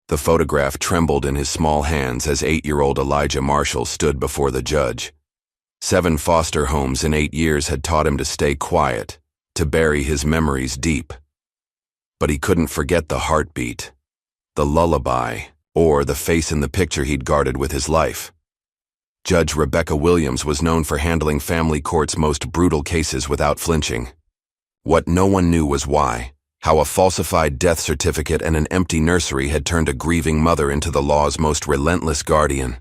The photograph trembled in his small hands as 8-year-old Elijah Marshall stood before the judge. 7 foster homes in 8 years had taught him to stay quiet, to bury his memories deep. But he couldn't forget the heartbeat, the lullaby, or the face in the picture he'd guarded with his life. Judge Rebecca Williams was known for handling family court's most brutal cases without flinching. What no one knew was why. How a falsified death certificate and an empty nursery had turned a grieving mother into the law's most relentless guardian.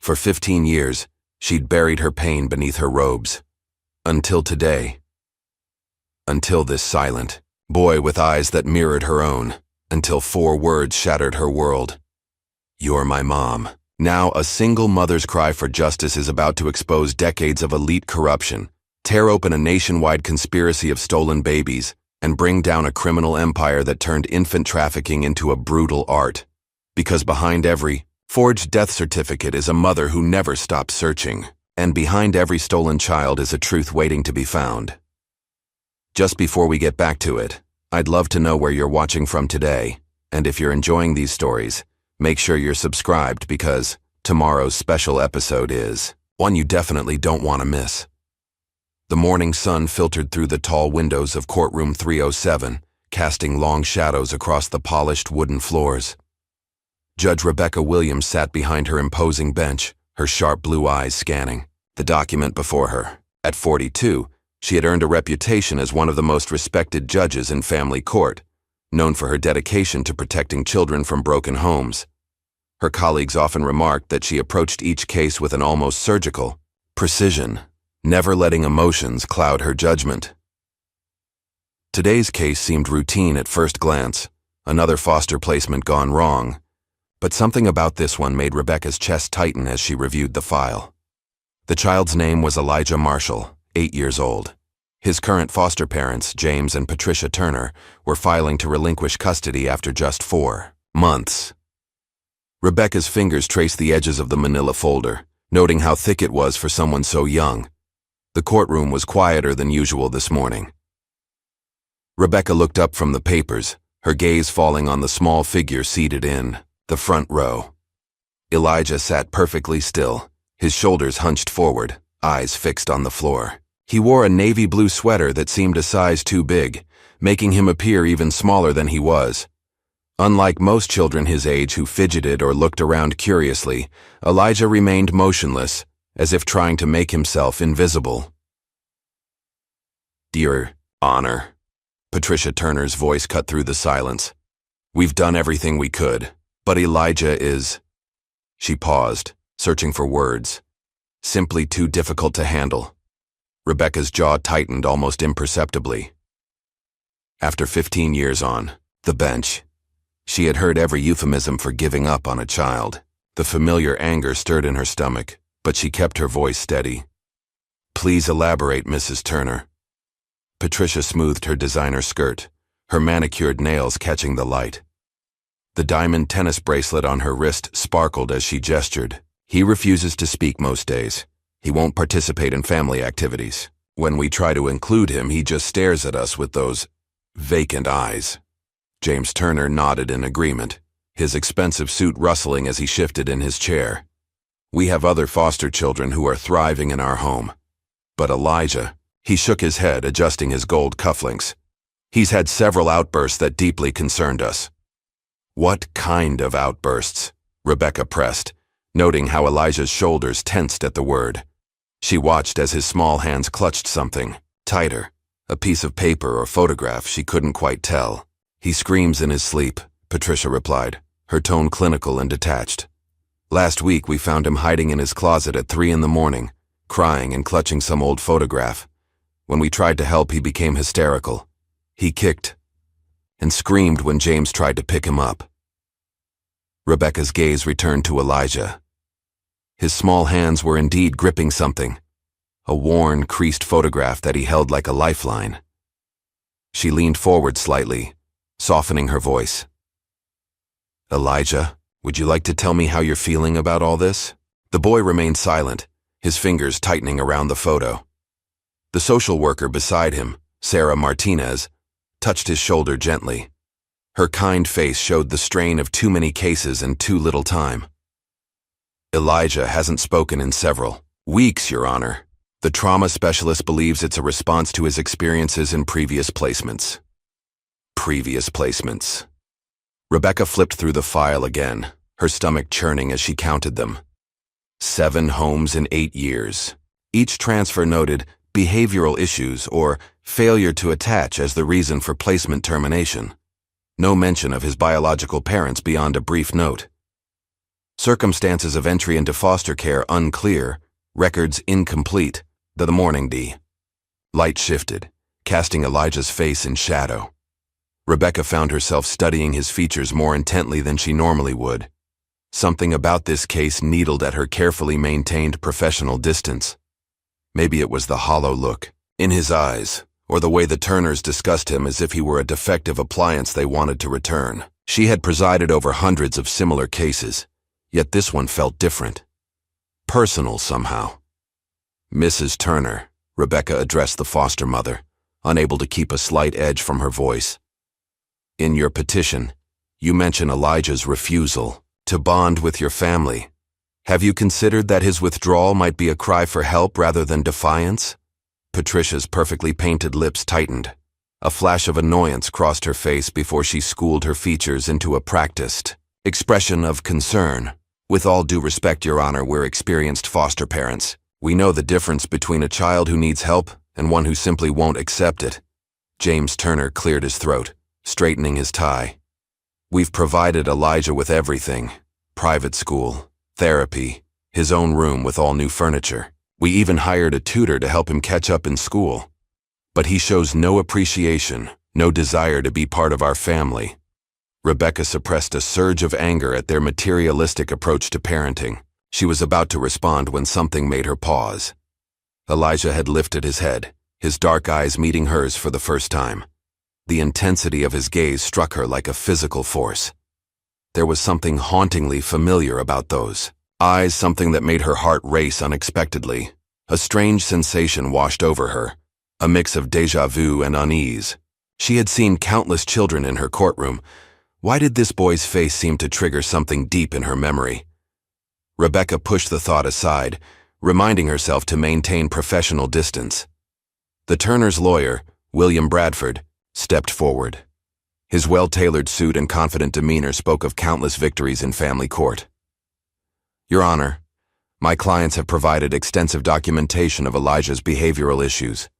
For 15 years, she'd buried her pain beneath her robes. Until today. Until this silent boy with eyes that mirrored her own. Until 4 words shattered her world. "You're my mom." Now, a single mother's cry for justice is about to expose decades of elite corruption, tear open a nationwide conspiracy of stolen babies, and bring down a criminal empire that turned infant trafficking into a brutal art. Because behind every forged death certificate is a mother who never stopped searching, and behind every stolen child is a truth waiting to be found. Just before we get back to it, I'd love to know where you're watching from today, and if you're enjoying these stories, make sure you're subscribed because tomorrow's special episode is one you definitely don't want to miss. The morning sun filtered through the tall windows of Courtroom 307, casting long shadows across the polished wooden floors. Judge Rebecca Williams sat behind her imposing bench, her sharp blue eyes scanning the document before her. At 42, she had earned a reputation as one of the most respected judges in family court, known for her dedication to protecting children from broken homes. Her colleagues often remarked that she approached each case with an almost surgical precision, never letting emotions cloud her judgment. Today's case seemed routine at first glance, another foster placement gone wrong, but something about this one made Rebecca's chest tighten as she reviewed the file. The child's name was Elijah Marshall, 8 years old. His current foster parents, James and Patricia Turner, were filing to relinquish custody after just 4 months. Rebecca's fingers traced the edges of the manila folder, noting how thick it was for someone so young. The courtroom was quieter than usual this morning. Rebecca looked up from the papers, her gaze falling on the small figure seated in the front row. Elijah sat perfectly still, his shoulders hunched forward, eyes fixed on the floor. He wore a navy blue sweater that seemed a size too big, making him appear even smaller than he was. Unlike most children his age who fidgeted or looked around curiously, Elijah remained motionless, as if trying to make himself invisible. "Dear Honor," Patricia Turner's voice cut through the silence. "We've done everything we could, but Elijah is..." She paused, searching for words. "Simply too difficult to handle." Rebecca's jaw tightened almost imperceptibly. After 15 years on the bench, she had heard every euphemism for giving up on a child. The familiar anger stirred in her stomach, but she kept her voice steady. "Please elaborate, Mrs. Turner." Patricia smoothed her designer skirt, her manicured nails catching the light. The diamond tennis bracelet on her wrist sparkled as she gestured. "He refuses to speak most days. He won't participate in family activities. When we try to include him, he just stares at us with those vacant eyes." James Turner nodded in agreement, his expensive suit rustling as he shifted in his chair. "We have other foster children who are thriving in our home. But Elijah..." He shook his head, adjusting his gold cufflinks. "He's had several outbursts that deeply concerned us." "What kind of outbursts?" Rebecca pressed, noting how Elijah's shoulders tensed at the word. She watched as his small hands clutched something, tighter, a piece of paper or photograph, she couldn't quite tell. "He screams in his sleep," Patricia replied, her tone clinical and detached. "Last week we found him hiding in his closet at 3 in the morning, crying and clutching some old photograph. When we tried to help, he became hysterical. He kicked and screamed when James tried to pick him up." Rebecca's gaze returned to Elijah. His small hands were indeed gripping something, a worn, creased photograph that he held like a lifeline. She leaned forward slightly, softening her voice. "Elijah, would you like to tell me how you're feeling about all this?" The boy remained silent, his fingers tightening around the photo. The social worker beside him, Sarah Martinez, touched his shoulder gently. Her kind face showed the strain of too many cases and too little time. Elijah hasn't spoken in several weeks, Your Honor. The trauma specialist believes it's a response to his experiences in previous placements. Previous placements. Rebecca flipped through the file again, her stomach churning as she counted them. 7 homes in 8 years. Each transfer noted behavioral issues or failure to attach as the reason for placement termination. No mention of his biological parents beyond a brief note. Circumstances of entry into foster care unclear, records incomplete. The morning D. Light shifted, casting Elijah's face in shadow. Rebecca found herself studying his features more intently than she normally would. Something about this case needled at her carefully maintained professional distance. Maybe it was the hollow look in his eyes, or the way the Turners discussed him as if he were a defective appliance they wanted to return. She had presided over hundreds of similar cases, yet this one felt different. Personal somehow. Mrs. Turner, Rebecca addressed the foster mother, unable to keep a slight edge from her voice. In your petition, you mention Elijah's refusal to bond with your family. Have you considered that his withdrawal might be a cry for help rather than defiance? Patricia's perfectly painted lips tightened. A flash of annoyance crossed her face before she schooled her features into a practiced expression of concern. With all due respect, Your Honor, we're experienced foster parents. We know the difference between a child who needs help and one who simply won't accept it. James Turner cleared his throat, straightening his tie. We've provided Elijah with everything. Private school, therapy, his own room with all new furniture. We even hired a tutor to help him catch up in school. But he shows no appreciation, no desire to be part of our family. Rebecca suppressed a surge of anger at their materialistic approach to parenting. She was about to respond when something made her pause. Elijah had lifted his head, his dark eyes meeting hers for the first time. The intensity of his gaze struck her like a physical force. There was something hauntingly familiar about those eyes, something that made her heart race unexpectedly. A strange sensation washed over her, a mix of déjà vu and unease. She had seen countless children in her courtroom. Why did this boy's face seem to trigger something deep in her memory? Rebecca pushed the thought aside, reminding herself to maintain professional distance. The Turners' lawyer, William Bradford, stepped forward. His well-tailored suit and confident demeanor spoke of countless victories in family court. Your Honor, my clients have provided extensive documentation of Elijah's behavioral issues.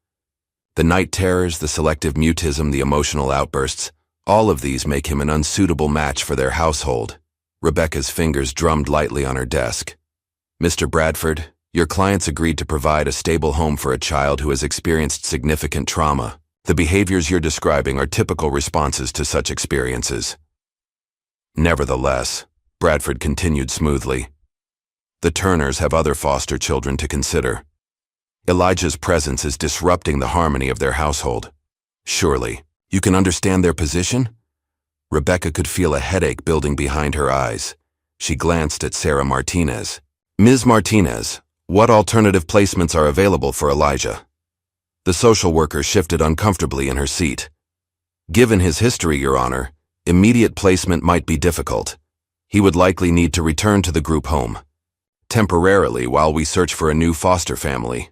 The night terrors, the selective mutism, the emotional outbursts, all of these make him an unsuitable match for their household. Rebecca's fingers drummed lightly on her desk. Mr. Bradford, your clients agreed to provide a stable home for a child who has experienced significant trauma. The behaviors you're describing are typical responses to such experiences. Nevertheless, Bradford continued smoothly, the Turners have other foster children to consider. Elijah's presence is disrupting the harmony of their household. Surely, you can understand their position? Rebecca could feel a headache building behind her eyes. She glanced at Sarah Martinez. Ms. Martinez, what alternative placements are available for Elijah? The social worker shifted uncomfortably in her seat. Given his history, Your Honor, immediate placement might be difficult. He would likely need to return to the group home, temporarily while we search for a new foster family.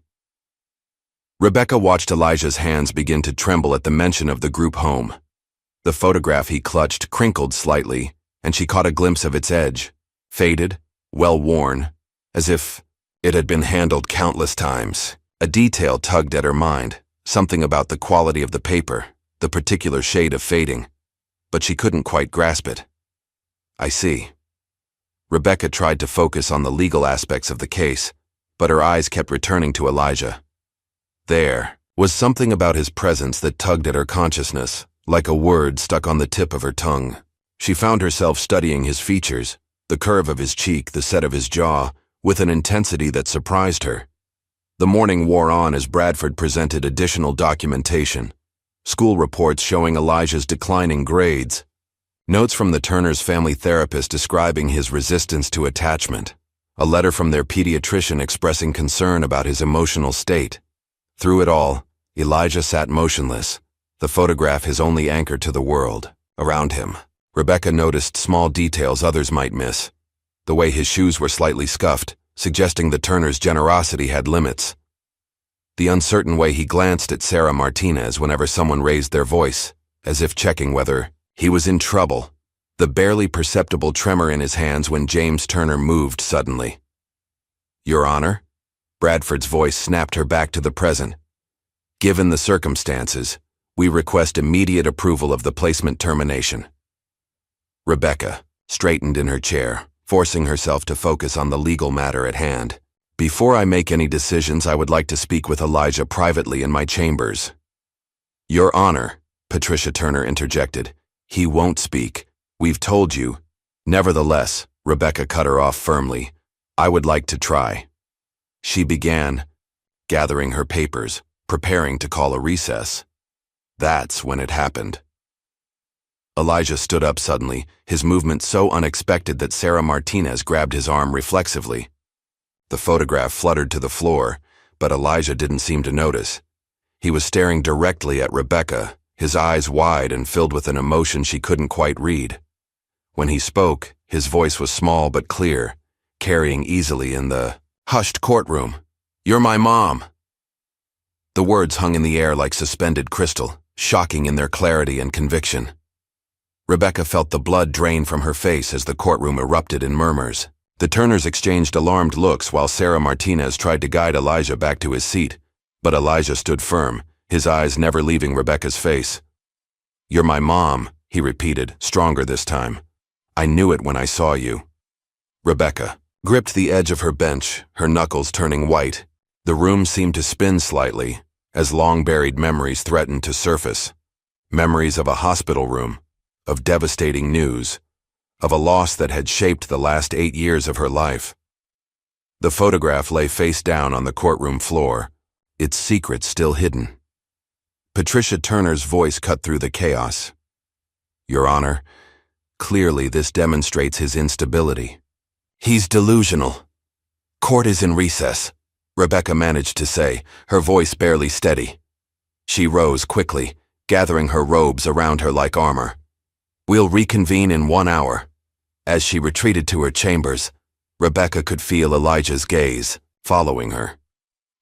Rebecca watched Elijah's hands begin to tremble at the mention of the group home. The photograph he clutched crinkled slightly, and she caught a glimpse of its edge, faded, well-worn, as if it had been handled countless times. A detail tugged at her mind, something about the quality of the paper, the particular shade of fading, but she couldn't quite grasp it. I see. Rebecca tried to focus on the legal aspects of the case, but her eyes kept returning to Elijah. There was something about his presence that tugged at her consciousness, like a word stuck on the tip of her tongue. She found herself studying his features, the curve of his cheek, the set of his jaw, with an intensity that surprised her. The morning wore on as Bradford presented additional documentation, school reports showing Elijah's declining grades, notes from the Turners' family therapist describing his resistance to attachment, a letter from their pediatrician expressing concern about his emotional state. Through it all, Elijah sat motionless, the photograph his only anchor to the world, around him. Rebecca noticed small details others might miss. The way his shoes were slightly scuffed, suggesting the Turner's generosity had limits. The uncertain way he glanced at Sarah Martinez whenever someone raised their voice, as if checking whether he was in trouble. The barely perceptible tremor in his hands when James Turner moved suddenly. "Your Honor?" Bradford's voice snapped her back to the present. "Given the circumstances, we request immediate approval of the placement termination." Rebecca straightened in her chair, forcing herself to focus on the legal matter at hand. "Before I make any decisions, I would like to speak with Elijah privately in my chambers." "Your Honor," Patricia Turner interjected, "he won't speak. We've told you." "Nevertheless," Rebecca cut her off firmly, "I would like to try." She began, gathering her papers, preparing to call a recess. That's when it happened. Elijah stood up suddenly, his movement so unexpected that Sarah Martinez grabbed his arm reflexively. The photograph fluttered to the floor, but Elijah didn't seem to notice. He was staring directly at Rebecca, his eyes wide and filled with an emotion she couldn't quite read. When he spoke, his voice was small but clear, carrying easily in the hushed courtroom. "You're my mom." The words hung in the air like suspended crystal, shocking in their clarity and conviction. Rebecca felt the blood drain from her face as the courtroom erupted in murmurs. The Turners exchanged alarmed looks while Sarah Martinez tried to guide Elijah back to his seat, but Elijah stood firm, his eyes never leaving Rebecca's face. "You're my mom," he repeated, stronger this time. "I knew it when I saw you." Rebecca gripped the edge of her bench, her knuckles turning white. The room seemed to spin slightly, as long-buried memories threatened to surface. Memories of a hospital room, of devastating news, of a loss that had shaped the last 8 years of her life. The photograph lay face down on the courtroom floor, its secret still hidden. Patricia Turner's voice cut through the chaos. "Your Honor, clearly this demonstrates his instability." "He's delusional. Court is in recess," Rebecca managed to say, her voice barely steady. She rose quickly, gathering her robes around her like armor. "We'll reconvene in 1 hour." As she retreated to her chambers, Rebecca could feel Elijah's gaze, following her.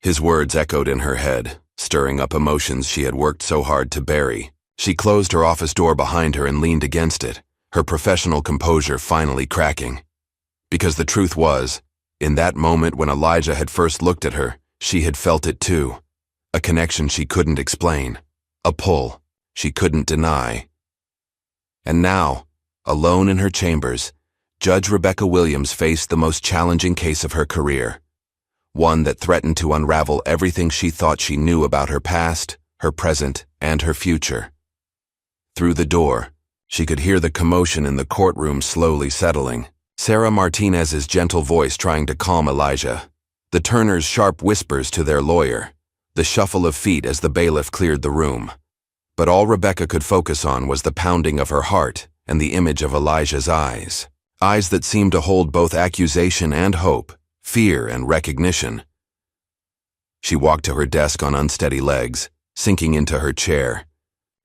His words echoed in her head, stirring up emotions she had worked so hard to bury. She closed her office door behind her and leaned against it, her professional composure finally cracking. Because the truth was, in that moment when Elijah had first looked at her, she had felt it too. A connection she couldn't explain. A pull she couldn't deny. And now, alone in her chambers, Judge Rebecca Williams faced the most challenging case of her career. One that threatened to unravel everything she thought she knew about her past, her present, and her future. Through the door, she could hear the commotion in the courtroom slowly settling. Sarah Martinez's gentle voice trying to calm Elijah. The Turners' sharp whispers to their lawyer. The shuffle of feet as the bailiff cleared the room. But all Rebecca could focus on was the pounding of her heart and the image of Elijah's eyes. Eyes that seemed to hold both accusation and hope, fear and recognition. She walked to her desk on unsteady legs, sinking into her chair.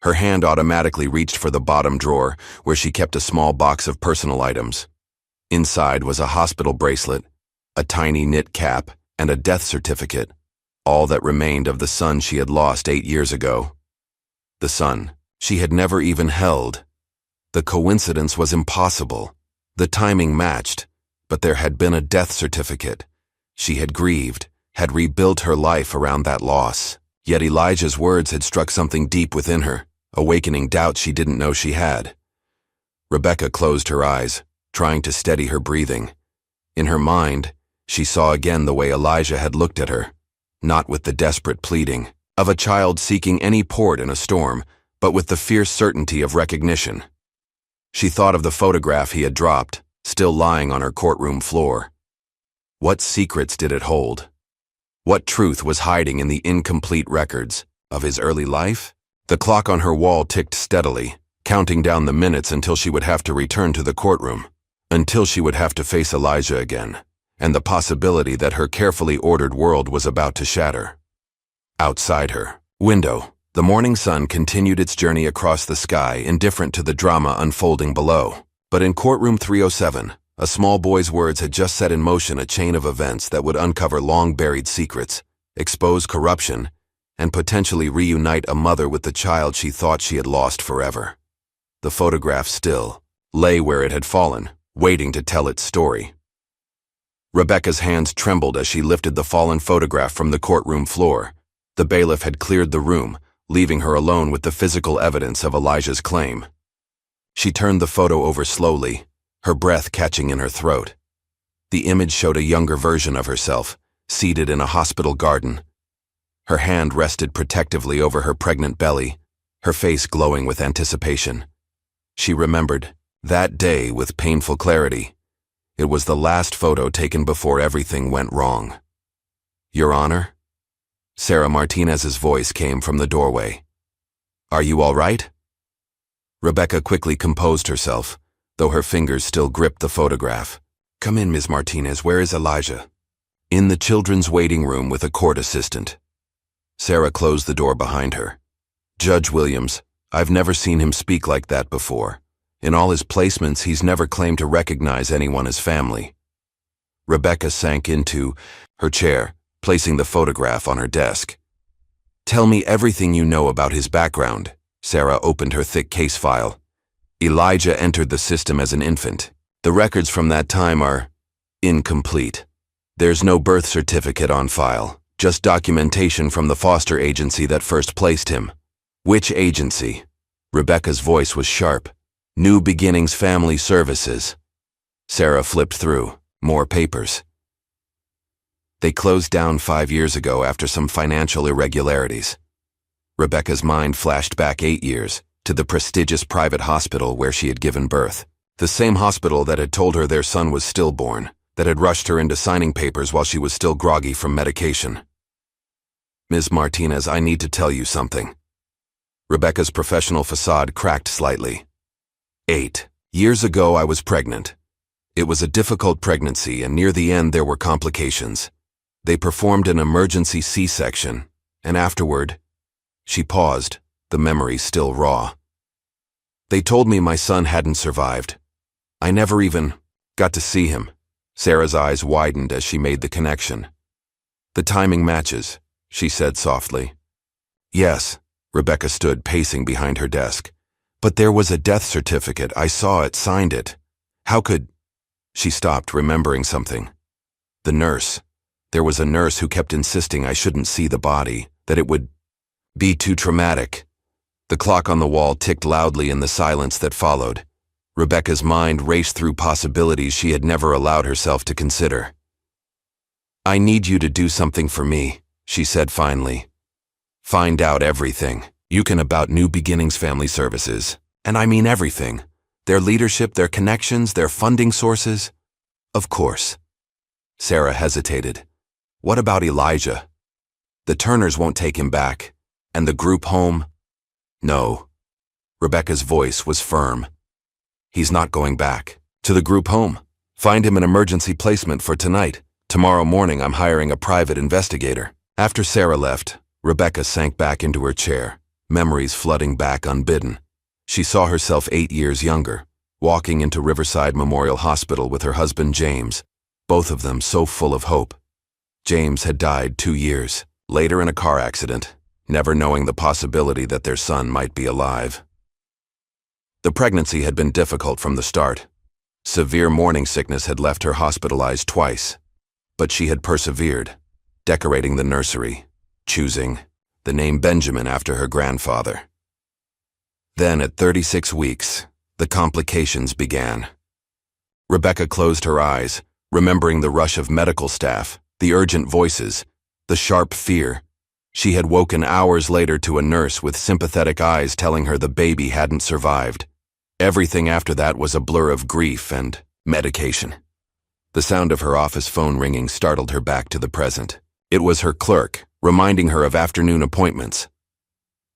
Her hand automatically reached for the bottom drawer, where she kept a small box of personal items. Inside was a hospital bracelet, a tiny knit cap, and a death certificate, all that remained of the son she had lost 8 years ago. The son she had never even held. The coincidence was impossible. The timing matched, but there had been a death certificate. She had grieved, had rebuilt her life around that loss. Yet Elijah's words had struck something deep within her, awakening doubts she didn't know she had. Rebecca closed her eyes, trying to steady her breathing. In her mind, she saw again the way Elijah had looked at her, not with the desperate pleading of a child seeking any port in a storm, but with the fierce certainty of recognition. She thought of the photograph he had dropped, still lying on her courtroom floor. What secrets did it hold? What truth was hiding in the incomplete records of his early life? The clock on her wall ticked steadily, counting down the minutes until she would have to return to the courtroom, until she would have to face Elijah again, and the possibility that her carefully ordered world was about to shatter. Outside her window, The morning sun continued its journey across the sky, indifferent to the drama unfolding below. But in Courtroom 307, a small boy's words had just set in motion a chain of events that would uncover long-buried secrets, expose corruption, and potentially reunite a mother with the child she thought she had lost forever. The photograph still lay where it had fallen, waiting to tell its story. Rebecca's hands trembled as she lifted the fallen photograph from the courtroom floor. The bailiff had cleared the room, leaving her alone with the physical evidence of Elijah's claim. She turned the photo over slowly, her breath catching in her throat. The image showed a younger version of herself, seated in a hospital garden. Her hand rested protectively over her pregnant belly, her face glowing with anticipation. She remembered that day with painful clarity. It was the last photo taken before everything went wrong. "Your Honor?" Sarah Martinez's voice came from the doorway. "Are you all right?" Rebecca quickly composed herself, though her fingers still gripped the photograph. "Come in, Ms. Martinez. Where is Elijah?" "In the children's waiting room with a court assistant." Sarah closed the door behind her. "Judge Williams, I've never seen him speak like that before. In all his placements, he's never claimed to recognize anyone as family." Rebecca sank into her chair, placing the photograph on her desk. "Tell me everything you know about his background." Sarah opened her thick case file. "Elijah entered the system as an infant. The records from that time are incomplete. There's no birth certificate on file, just documentation from the foster agency that first placed him." "Which agency?" Rebecca's voice was sharp. "New Beginnings Family Services." Sarah flipped through more papers. "They closed down 5 years ago after some financial irregularities." Rebecca's mind flashed back 8 years, to the prestigious private hospital where she had given birth. The same hospital that had told her their son was stillborn, that had rushed her into signing papers while she was still groggy from medication. "Ms. Martinez, I need to tell you something." Rebecca's professional facade cracked slightly. 8 years ago I was pregnant. It was a difficult pregnancy, and near the end there were complications. They performed an emergency C-section, and afterward, she paused, the memory still raw. They told me my son hadn't survived. I never even got to see him. Sarah's eyes widened as she made the connection. "The timing matches," she said softly. "Yes," Rebecca stood pacing behind her desk. "But there was a death certificate. I saw it, signed it. How could—" She stopped, remembering something. The nurse. There was a nurse who kept insisting I shouldn't see the body, that it would be too traumatic. The clock on the wall ticked loudly in the silence that followed. Rebecca's mind raced through possibilities she had never allowed herself to consider. "I need you to do something for me," she said finally. "Find out everything you can about New Beginnings Family Services. And I mean everything. Their leadership, their connections, their funding sources." "Of course." Sarah hesitated. "What about Elijah? The Turners won't take him back. And the group home?" "No." Rebecca's voice was firm. "He's not going back. To the group home. Find him an emergency placement for tonight. Tomorrow morning I'm hiring a private investigator." After Sarah left, Rebecca sank back into her chair, memories flooding back unbidden. She saw herself 8 years younger, walking into Riverside Memorial Hospital with her husband James, both of them so full of hope. James had died 2 years later in a car accident, never knowing the possibility that their son might be alive. The pregnancy had been difficult from the start. Severe morning sickness had left her hospitalized twice, but she had persevered, decorating the nursery, choosing the name Benjamin after her grandfather. Then, at 36 weeks, the complications began. Rebecca closed her eyes, remembering the rush of medical staff, the urgent voices, the sharp fear. She had woken hours later to a nurse with sympathetic eyes telling her the baby hadn't survived. Everything after that was a blur of grief and medication. The sound of her office phone ringing startled her back to the present. It was her clerk, reminding her of afternoon appointments.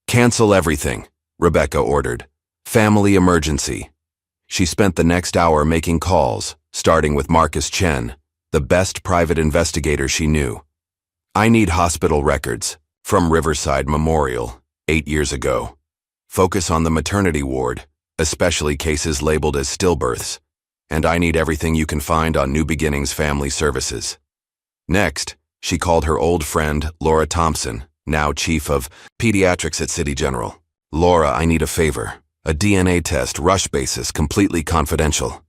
"Cancel everything," Rebecca ordered. "Family emergency." She spent the next hour making calls, starting with Marcus Chen, the best private investigator she knew. "I need hospital records from Riverside Memorial 8 years ago. Focus on the maternity ward, especially cases labeled as stillbirths. And I need everything you can find on New Beginnings Family Services. Next, she called her old friend, Laura Thompson, now chief of pediatrics at City General. Laura, I need a favor. A DNA test, rush basis, completely confidential.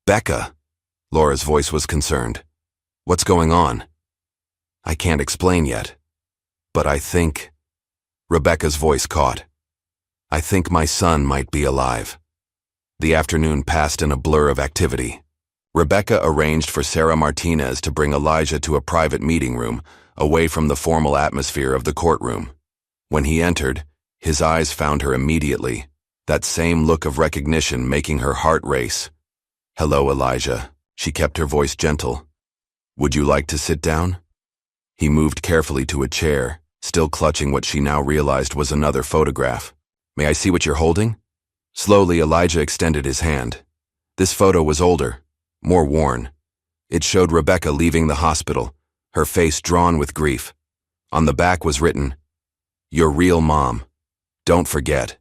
Becca. Laura's voice was concerned. What's going on? I can't explain yet. But I think... Rebecca's voice caught. I think my son might be alive. The afternoon passed in a blur of activity. Rebecca arranged for Sarah Martinez to bring Elijah to a private meeting room, away from the formal atmosphere of the courtroom. When he entered, his eyes found her immediately, that same look of recognition making her heart race. Hello, Elijah. She kept her voice gentle. Would you like to sit down? He moved carefully to a chair, still clutching what she now realized was another photograph. May I see what you're holding? Slowly, Elijah extended his hand. This photo was older, more worn. It showed Rebecca leaving the hospital, her face drawn with grief. On the back was written, "Your real mom. Don't forget."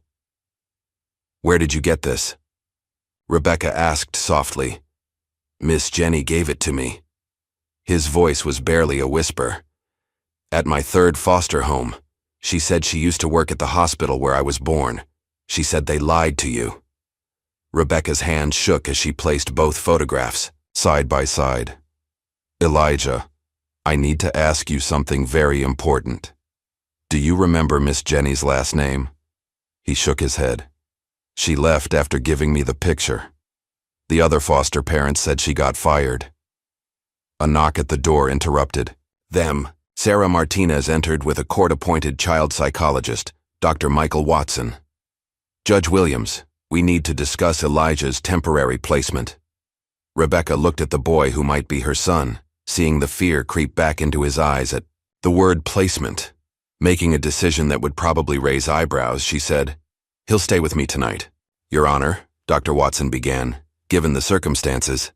Where did you get this? Rebecca asked softly. Miss Jenny gave it to me. His voice was barely a whisper. At my third foster home. She said she used to work at the hospital where I was born. She said they lied to you. Rebecca's hand shook as she placed both photographs, side by side. Elijah, I need to ask you something very important. Do you remember Miss Jenny's last name? He shook his head. She left after giving me the picture. The other foster parents said she got fired. A knock at the door interrupted them. Sarah Martinez entered with a court-appointed child psychologist, Dr. Michael Watson. Judge Williams, we need to discuss Elijah's temporary placement. Rebecca looked at the boy who might be her son, seeing the fear creep back into his eyes at the word placement. Making a decision that would probably raise eyebrows, she said, He'll stay with me tonight. Your Honor, Dr. Watson began, given the circumstances.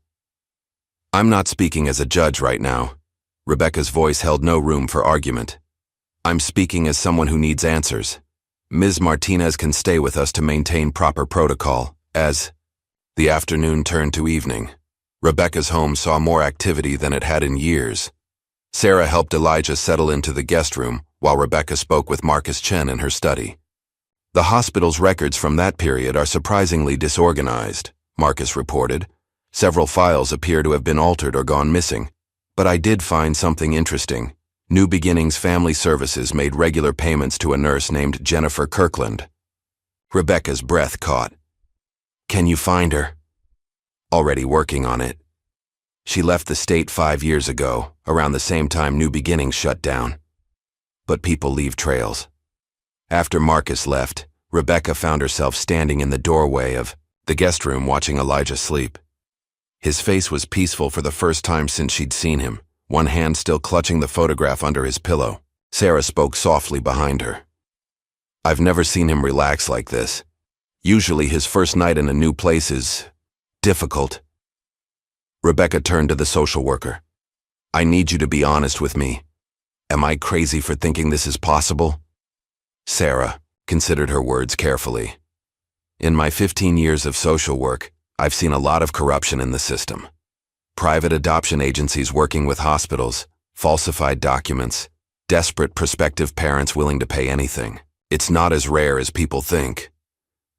I'm not speaking as a judge right now. Rebecca's voice held no room for argument. I'm speaking as someone who needs answers. Ms. Martinez can stay with us to maintain proper protocol, as the afternoon turned to evening. Rebecca's home saw more activity than it had in years. Sarah helped Elijah settle into the guest room, while Rebecca spoke with Marcus Chen in her study. The hospital's records from that period are surprisingly disorganized, Marcus reported. Several files appear to have been altered or gone missing. But I did find something interesting. New Beginnings Family Services made regular payments to a nurse named Jennifer Kirkland. Rebecca's breath caught. Can you find her? Already working on it. She left the state 5 years ago, around the same time New Beginnings shut down. But people leave trails. After Marcus left, Rebecca found herself standing in the doorway of the guest room watching Elijah sleep. His face was peaceful for the first time since she'd seen him, one hand still clutching the photograph under his pillow. Sarah spoke softly behind her. I've never seen him relax like this. Usually his first night in a new place is difficult. Rebecca turned to the social worker. I need you to be honest with me. Am I crazy for thinking this is possible? Sarah considered her words carefully. In my 15 years of social work, I've seen a lot of corruption in the system. Private adoption agencies working with hospitals, falsified documents, desperate prospective parents willing to pay anything. It's not as rare as people think.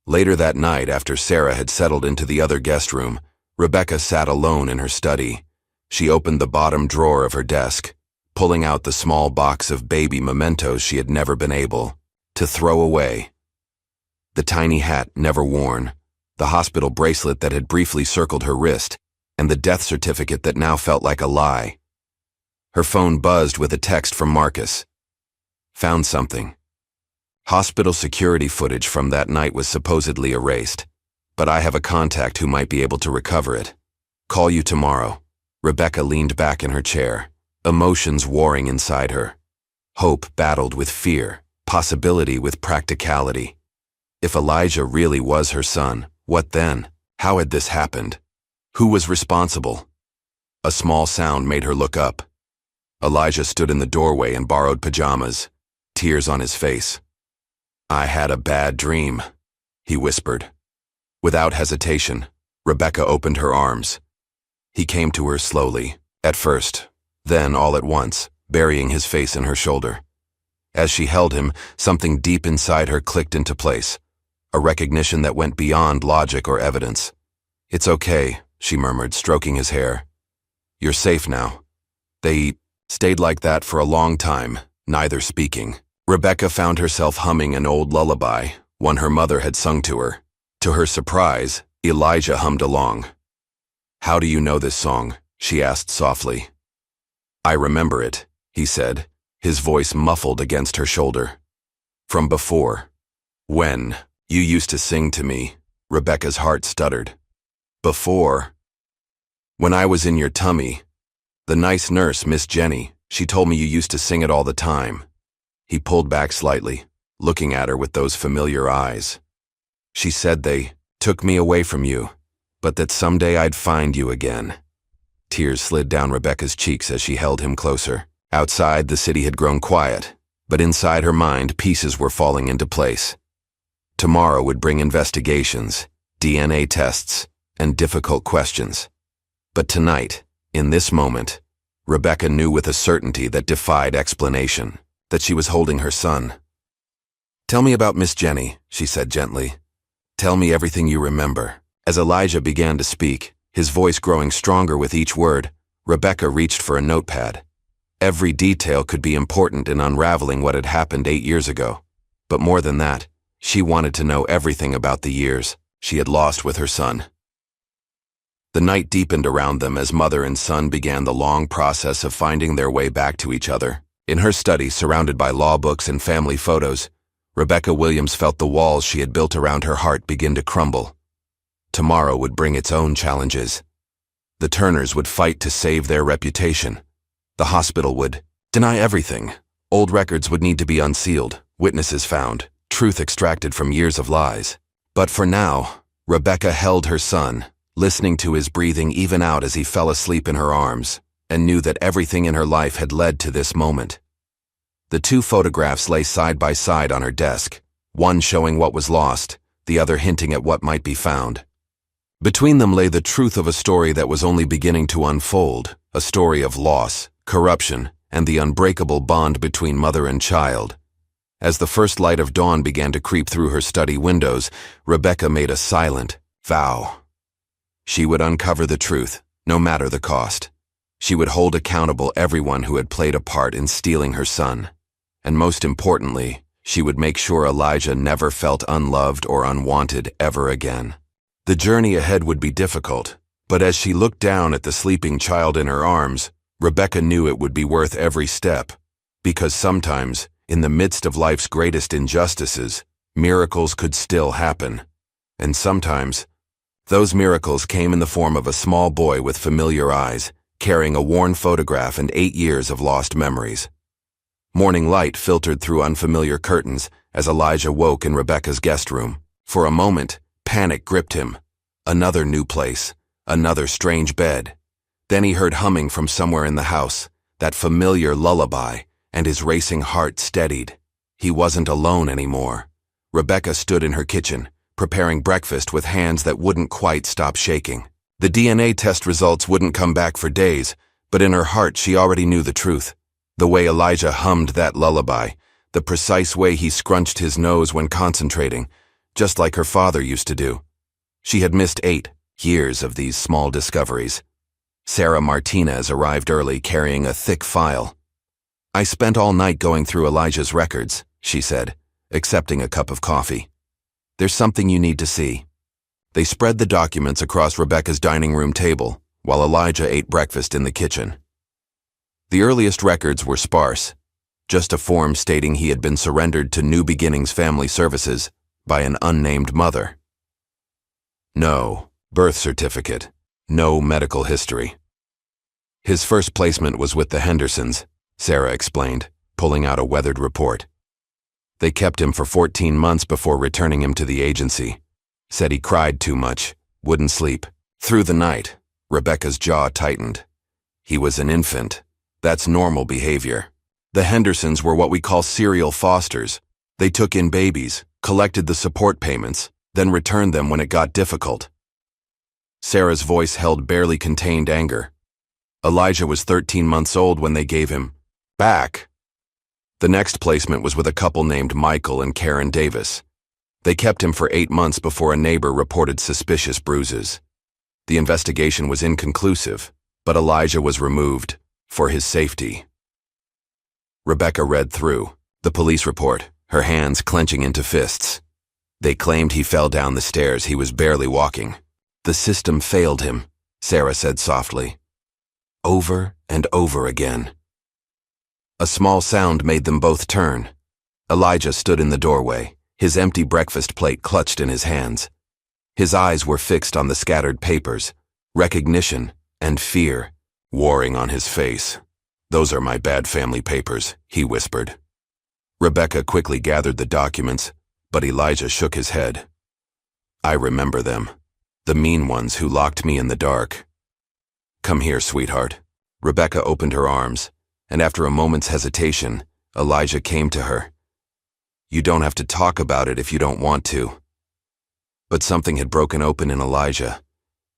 Later that night, after Sarah had settled into the other guest room, Rebecca sat alone in her study. She opened the bottom drawer of her desk, pulling out the small box of baby mementos she had never been able to throw away. The tiny hat never worn, the hospital bracelet that had briefly circled her wrist, and the death certificate that now felt like a lie. Her phone buzzed with a text from Marcus. Found something. Hospital security footage from that night was supposedly erased, but I have a contact who might be able to recover it. Call you tomorrow. Rebecca leaned back in her chair, emotions warring inside her. Hope battled with fear, possibility with practicality. If Elijah really was her son, what then? How had this happened? Who was responsible? A small sound made her look up. Elijah stood in the doorway in borrowed pajamas, tears on his face. I had a bad dream, he whispered. Without hesitation, Rebecca opened her arms. He came to her slowly, at first, then all at once, burying his face in her shoulder. As she held him, something deep inside her clicked into place, a recognition that went beyond logic or evidence. "It's okay," she murmured, stroking his hair. "You're safe now." They stayed like that for a long time, neither speaking. Rebecca found herself humming an old lullaby, one her mother had sung to her. To her surprise, Elijah hummed along. "How do you know this song?" she asked softly. "I remember it," he said, his voice muffled against her shoulder. "From before. When you used to sing to me," Rebecca's heart stuttered. "Before? When I was in your tummy. The nice nurse, Miss Jenny, she told me you used to sing it all the time." He pulled back slightly, looking at her with those familiar eyes. "She said they took me away from you, but that someday I'd find you again." Tears slid down Rebecca's cheeks as she held him closer. Outside, the city had grown quiet, but inside her mind, pieces were falling into place. Tomorrow would bring investigations, DNA tests, and difficult questions. But tonight, in this moment, Rebecca knew with a certainty that defied explanation that she was holding her son. "Tell me about Miss Jenny," she said gently. "Tell me everything you remember." As Elijah began to speak, his voice growing stronger with each word, Rebecca reached for a notepad. Every detail could be important in unraveling what had happened 8 years ago. But more than that, she wanted to know everything about the years she had lost with her son. The night deepened around them as mother and son began the long process of finding their way back to each other. In her study, surrounded by law books and family photos, Rebecca Williams felt the walls she had built around her heart begin to crumble. Tomorrow would bring its own challenges. The Turners would fight to save their reputation. The hospital would deny everything. Old records would need to be unsealed, witnesses found, truth extracted from years of lies. But for now, Rebecca held her son, listening to his breathing even out as he fell asleep in her arms, and knew that everything in her life had led to this moment. The two photographs lay side by side on her desk, one showing what was lost, the other hinting at what might be found. Between them lay the truth of a story that was only beginning to unfold, a story of loss, corruption, and the unbreakable bond between mother and child. As the first light of dawn began to creep through her study windows, Rebecca made a silent vow. She would uncover the truth, no matter the cost. She would hold accountable everyone who had played a part in stealing her son. And most importantly, she would make sure Elijah never felt unloved or unwanted ever again. The journey ahead would be difficult, but as she looked down at the sleeping child in her arms, Rebecca knew it would be worth every step. Because sometimes, in the midst of life's greatest injustices, miracles could still happen. And sometimes, those miracles came in the form of a small boy with familiar eyes, carrying a worn photograph and 8 years of lost memories. Morning light filtered through unfamiliar curtains as Elijah woke in Rebecca's guest room. For a moment, panic gripped him. Another new place, another strange bed. Then he heard humming from somewhere in the house, that familiar lullaby, and his racing heart steadied. He wasn't alone anymore. Rebecca stood in her kitchen, preparing breakfast with hands that wouldn't quite stop shaking. The DNA test results wouldn't come back for days, but in her heart she already knew the truth. The way Elijah hummed that lullaby, the precise way he scrunched his nose when concentrating, just like her father used to do. She had missed 8 years of these small discoveries. Sarah Martinez arrived early carrying a thick file. "I spent all night going through Elijah's records," she said, accepting a cup of coffee. "There's something you need to see." They spread the documents across Rebecca's dining room table, while Elijah ate breakfast in the kitchen. The earliest records were sparse, just a form stating he had been surrendered to New Beginnings Family Services by an unnamed mother. No birth certificate, no medical history. His first placement was with the Hendersons, Sarah explained, pulling out a weathered report. They kept him for 14 months before returning him to the agency. Said he cried too much, wouldn't sleep. Through the night, Rebecca's jaw tightened. He was an infant. That's normal behavior. The Hendersons were what we call serial fosters, They took in babies, collected the support payments, then returned them when it got difficult. Sarah's voice held barely contained anger. Elijah was 13 months old when they gave him back. The next placement was with a couple named Michael and Karen Davis. They kept him for 8 months before a neighbor reported suspicious bruises. The investigation was inconclusive, but Elijah was removed for his safety. Rebecca read through the police report, her hands clenching into fists. They claimed he fell down the stairs. He was barely walking. The system failed him, Sarah said softly. Over and over again. A small sound made them both turn. Elijah stood in the doorway, his empty breakfast plate clutched in his hands. His eyes were fixed on the scattered papers, recognition and fear warring on his face. "Those are my bad family papers," he whispered. Rebecca quickly gathered the documents, but Elijah shook his head. "I remember them. The mean ones who locked me in the dark." "Come here, sweetheart." Rebecca opened her arms, and after a moment's hesitation, Elijah came to her. "You don't have to talk about it if you don't want to." But something had broken open in Elijah.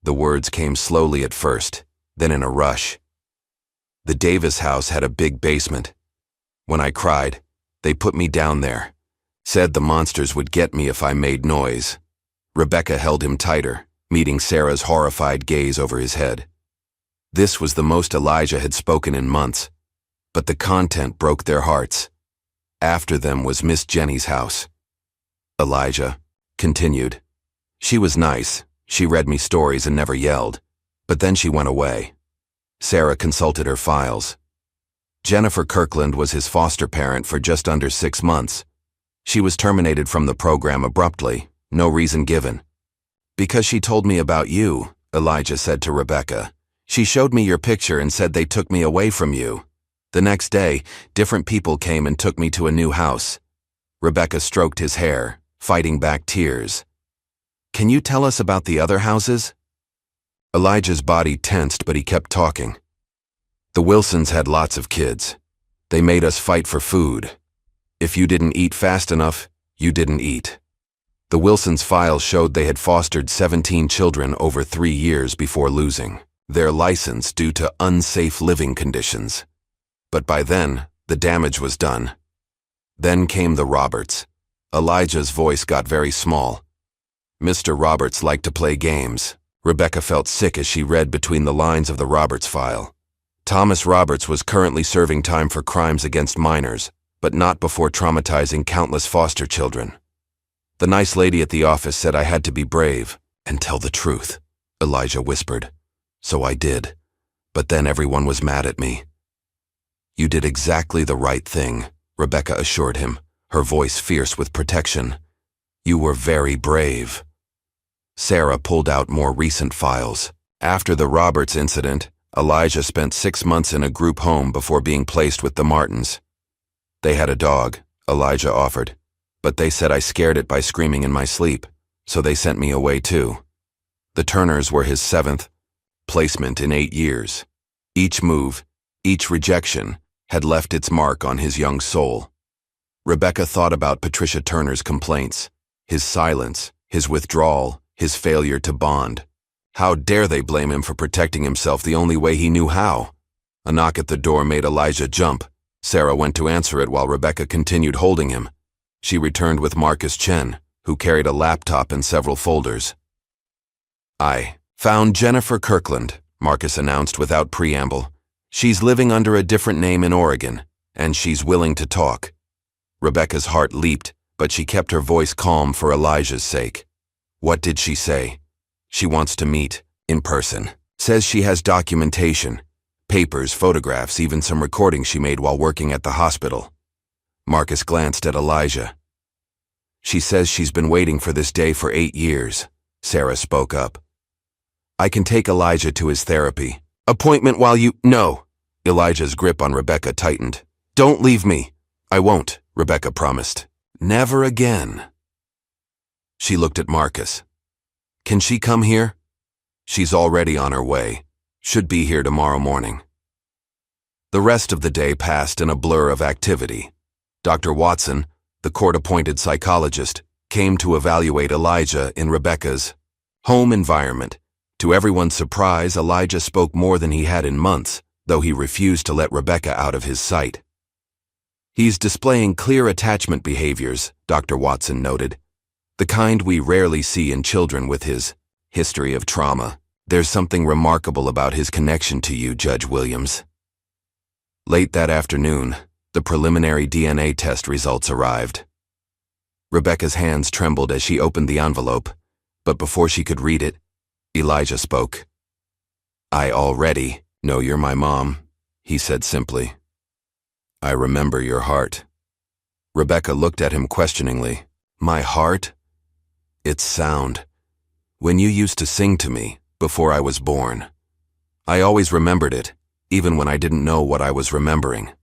The words came slowly at first, then in a rush. "The Davis house had a big basement. When I cried, they put me down there. Said the monsters would get me if I made noise." Rebecca held him tighter, meeting Sarah's horrified gaze over his head. This was the most Elijah had spoken in months, but the content broke their hearts. After them was Miss Jenny's house. Elijah continued. "She was nice. She read me stories and never yelled, but then she went away." Sarah consulted her files. Jennifer Kirkland was his foster parent for just under 6 months. She was terminated from the program abruptly, no reason given. "Because she told me about you," Elijah said to Rebecca. "She showed me your picture and said they took me away from you. The next day, different people came and took me to a new house." Rebecca stroked his hair, fighting back tears. "Can you tell us about the other houses?" Elijah's body tensed, but he kept talking. "The Wilsons had lots of kids. They made us fight for food. If you didn't eat fast enough, you didn't eat. The Wilsons' files showed they had fostered 17 children over 3 years before losing their license due to unsafe living conditions. But by then, the damage was done. Then came the Roberts." Elijah's voice got very small. "Mr. Roberts liked to play games." Rebecca felt sick as she read between the lines of the Roberts file. Thomas Roberts was currently serving time for crimes against minors, but not before traumatizing countless foster children. "The nice lady at the office said I had to be brave and tell the truth," Elijah whispered. "So I did, but then everyone was mad at me." "You did exactly the right thing," Rebecca assured him, her voice fierce with protection. "You were very brave." Sarah pulled out more recent files. After the Roberts incident, Elijah spent 6 months in a group home before being placed with the Martins. "They had a dog," Elijah offered, "but they said I scared it by screaming in my sleep, so they sent me away too." The Turners were his 7th placement in 8 years. Each move, each rejection, had left its mark on his young soul. Rebecca thought about Patricia Turner's complaints, his silence, his withdrawal, his failure to bond. How dare they blame him for protecting himself the only way he knew how? A knock at the door made Elijah jump. Sarah went to answer it while Rebecca continued holding him. She returned with Marcus Chen, who carried a laptop and several folders. "I found Jennifer Kirkland," Marcus announced without preamble. "She's living under a different name in Oregon, and she's willing to talk." Rebecca's heart leaped, but she kept her voice calm for Elijah's sake. "What did she say?" "She wants to meet in person. Says she has documentation, papers, photographs, even some recordings she made while working at the hospital." Marcus glanced at Elijah. "She says she's been waiting for this day for 8 years, Sarah spoke up. "I can take Elijah to his therapy appointment while you—" "No." Elijah's grip on Rebecca tightened. "Don't leave me." "I won't," Rebecca promised. "Never again." She looked at Marcus. "Can she come here?" "She's already on her way. Should be here tomorrow morning." The rest of the day passed in a blur of activity. Dr. Watson, the court-appointed psychologist, came to evaluate Elijah in Rebecca's home environment. To everyone's surprise, Elijah spoke more than he had in months, though he refused to let Rebecca out of his sight. "He's displaying clear attachment behaviors," Dr. Watson noted. "The kind we rarely see in children with his history of trauma. There's something remarkable about his connection to you, Judge Williams." Late that afternoon, the preliminary DNA test results arrived. Rebecca's hands trembled as she opened the envelope, but before she could read it, Elijah spoke. "I already know you're my mom," he said simply. "I remember your heart." Rebecca looked at him questioningly. "My heart? It's sound. When you used to sing to me before I was born. I always remembered it, even when I didn't know what I was remembering."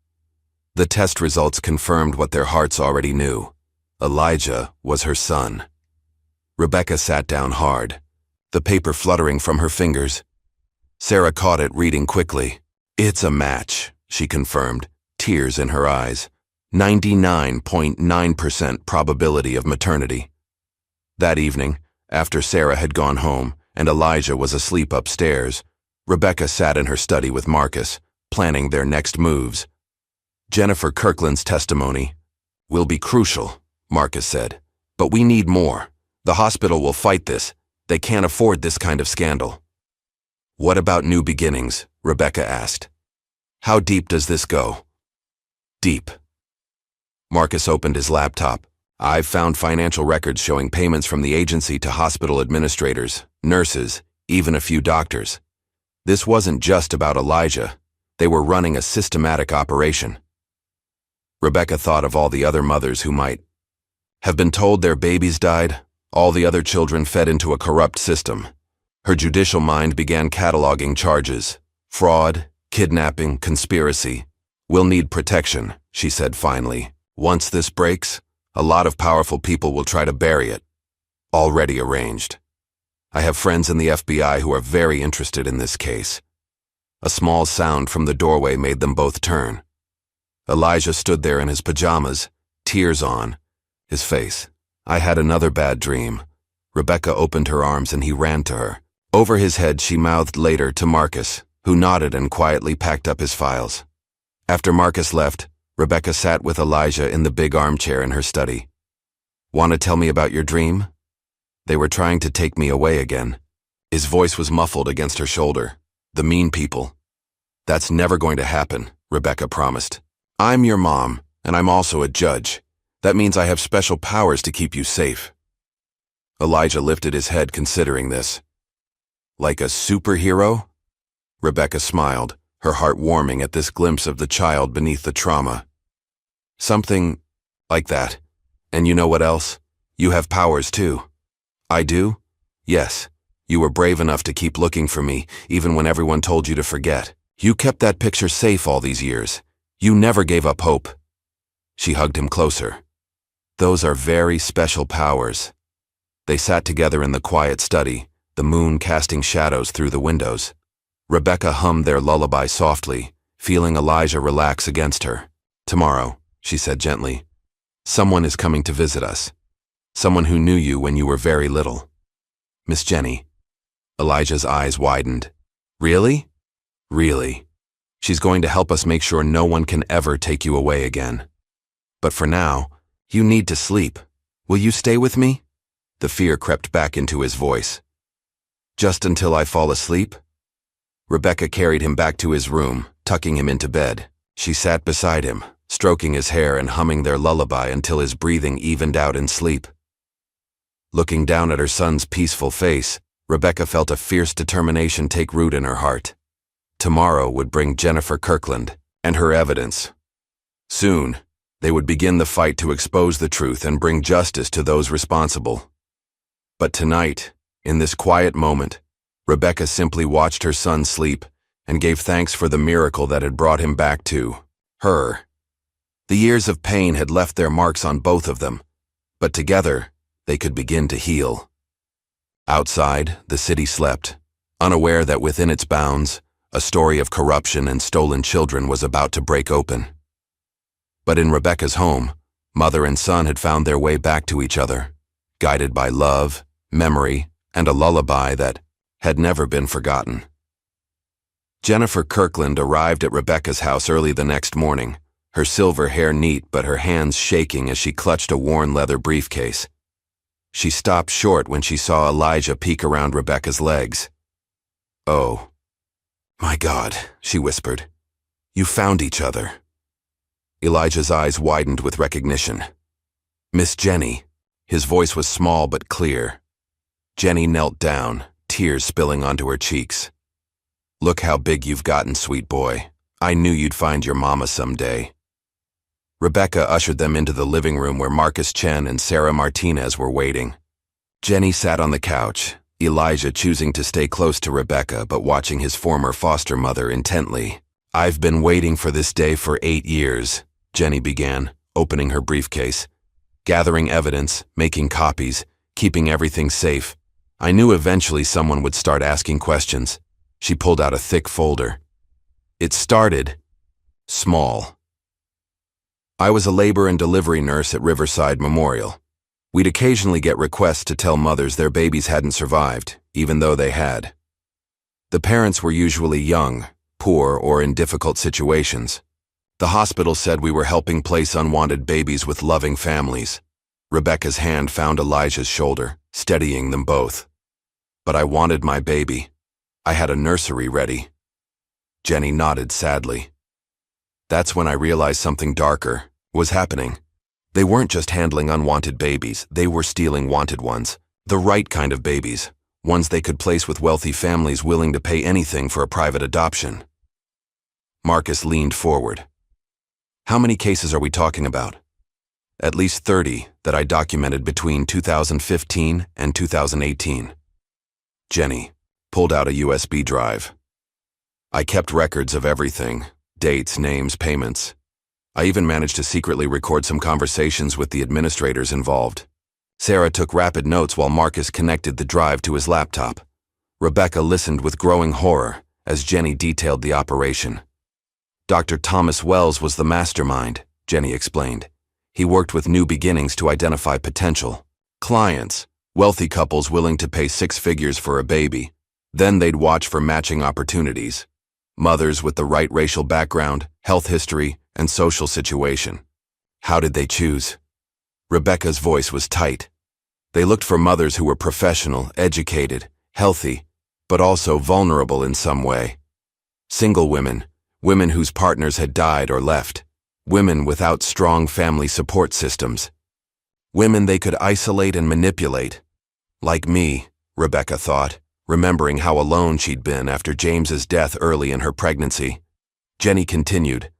The test results confirmed what their hearts already knew. Elijah was her son. Rebecca sat down hard, the paper fluttering from her fingers. Sarah caught it, reading quickly. "It's a match," she confirmed, tears in her eyes. 99.9% probability of maternity. That evening, after Sarah had gone home and Elijah was asleep upstairs, Rebecca sat in her study with Marcus, planning their next moves. "Jennifer Kirkland's testimony will be crucial," Marcus said. "But we need more. The hospital will fight this. They can't afford this kind of scandal." "What about new beginnings?" Rebecca asked. "How deep does this go?" "Deep." Marcus opened his laptop. "I've found financial records showing payments from the agency to hospital administrators, nurses, even a few doctors. This wasn't just about Elijah. They were running a systematic operation." Rebecca thought of all the other mothers who might have been told their babies died, all the other children fed into a corrupt system. Her judicial mind began cataloging charges: fraud, kidnapping, conspiracy. "We'll need protection," she said finally. "Once this breaks, a lot of powerful people will try to bury it. Already arranged. I have friends in the FBI who are very interested in this case." A small sound from the doorway made them both turn. Elijah stood there in his pajamas, tears on his face. "I had another bad dream." Rebecca opened her arms and he ran to her. Over his head she mouthed later to Marcus, who nodded and quietly packed up his files. After Marcus left, Rebecca sat with Elijah in the big armchair in her study. "Want to tell me about your dream?" "They were trying to take me away again." His voice was muffled against her shoulder. "The mean people." "That's never going to happen," Rebecca promised. "I'm your mom, and I'm also a judge. That means I have special powers to keep you safe." Elijah lifted his head, considering this. "Like a superhero?" Rebecca smiled, her heart warming at this glimpse of the child beneath the trauma. "Something like that. And you know what else? You have powers too." "I do?" "Yes. You were brave enough to keep looking for me, even when everyone told you to forget. You kept that picture safe all these years. You never gave up hope." She hugged him closer. "Those are very special powers." They sat together in the quiet study, the moon casting shadows through the windows. Rebecca hummed their lullaby softly, feeling Elijah relax against her. "Tomorrow," she said gently, "someone is coming to visit us. Someone who knew you when you were very little. Miss Jenny." Elijah's eyes widened. "Really?" "Really. She's going to help us make sure no one can ever take you away again. But for now, you need to sleep. Will you stay with me?" The fear crept back into his voice. "Just until I fall asleep?" Rebecca carried him back to his room, tucking him into bed. She sat beside him, stroking his hair and humming their lullaby until his breathing evened out in sleep. Looking down at her son's peaceful face, Rebecca felt a fierce determination take root in her heart. Tomorrow would bring Jennifer Kirkland and her evidence. Soon, they would begin the fight to expose the truth and bring justice to those responsible. But tonight, in this quiet moment, Rebecca simply watched her son sleep and gave thanks for the miracle that had brought him back to her. The years of pain had left their marks on both of them, but together they could begin to heal. Outside, the city slept, unaware that within its bounds, a story of corruption and stolen children was about to break open. But in Rebecca's home, Mother and son had found their way back to each other, guided by love, memory, and a lullaby that had never been forgotten. Jennifer Kirkland arrived at Rebecca's house early the next morning, her silver hair neat but her hands shaking as she clutched a worn leather briefcase. She stopped short when she saw Elijah peek around Rebecca's legs. "Oh, my God," she whispered. "You found each other." Elijah's eyes widened with recognition. "Miss Jenny." His voice was small but clear. Jenny knelt down, tears spilling onto her cheeks. "Look how big you've gotten, sweet boy. I knew you'd find your mama someday." Rebecca ushered them into the living room where Marcus Chen and Sarah Martinez were waiting. Jenny sat on the couch, Elijah choosing to stay close to Rebecca but watching his former foster mother intently. "I've been waiting for this day for 8 years, Jenny began, opening her briefcase. "Gathering evidence, making copies, keeping everything safe. I knew eventually someone would start asking questions." She pulled out a thick folder. "It started small. I was a labor and delivery nurse at Riverside Memorial. We'd occasionally get requests to tell mothers their babies hadn't survived, even though they had. The parents were usually young, poor, or in difficult situations. The hospital said we were helping place unwanted babies with loving families." Rebecca's hand found Elijah's shoulder, steadying them both. "But I wanted my baby. I had a nursery ready." Jenny nodded sadly. "That's when I realized something darker was happening. They weren't just handling unwanted babies, they were stealing wanted ones. The right kind of babies, ones they could place with wealthy families willing to pay anything for a private adoption." Marcus leaned forward. "How many cases are we talking about?" "At least 30 that I documented between 2015 and 2018. Jenny pulled out a USB drive. "I kept records of everything, dates, names, payments. I even managed to secretly record some conversations with the administrators involved." Sarah took rapid notes while Marcus connected the drive to his laptop. Rebecca listened with growing horror as Jenny detailed the operation. "Dr. Thomas Wells was the mastermind," Jenny explained. "He worked with New Beginnings to identify potential clients, wealthy couples willing to pay 6 figures for a baby. Then they'd watch for matching opportunities. Mothers with the right racial background, health history, and social situation." "How did they choose?" Rebecca's voice was tight. "They looked for mothers who were professional, educated, healthy, but also vulnerable in some way. Single women, women whose partners had died or left, women without strong family support systems, women they could isolate and manipulate. Like me," Rebecca thought, remembering how alone she'd been after James's death early in her pregnancy. Jenny continued.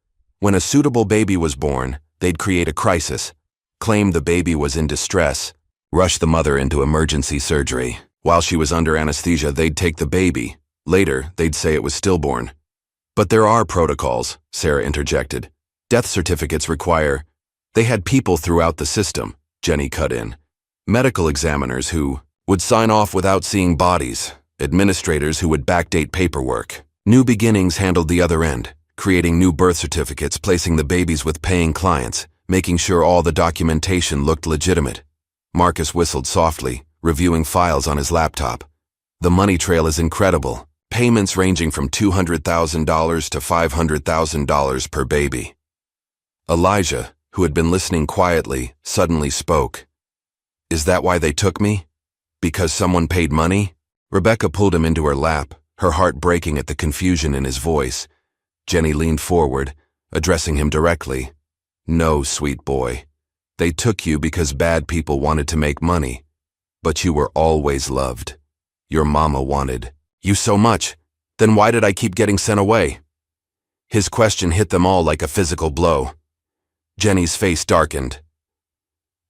"When a suitable baby was born, they'd create a crisis, claim the baby was in distress, rush the mother into emergency surgery. While she was under anesthesia, they'd take the baby. Later, they'd say it was stillborn." "But there are protocols," Sarah interjected. "Death certificates require—" "They had people throughout the system," Jenny cut in. "Medical examiners who would sign off without seeing bodies, administrators who would backdate paperwork. New Beginnings handled the other end, creating new birth certificates, placing the babies with paying clients, making sure all the documentation looked legitimate." Marcus whistled softly, reviewing files on his laptop. "The money trail is incredible, payments ranging from $200,000 to $500,000 per baby." Elijah, who had been listening quietly, suddenly spoke. "Is that why they took me? Because someone paid money?" Rebecca pulled him into her lap, her heart breaking at the confusion in his voice. Jenny leaned forward, addressing him directly. "No, sweet boy. They took you because bad people wanted to make money. But you were always loved. Your mama wanted you so much. Then why did I keep getting sent away?" His question hit them all like a physical blow. Jenny's face darkened.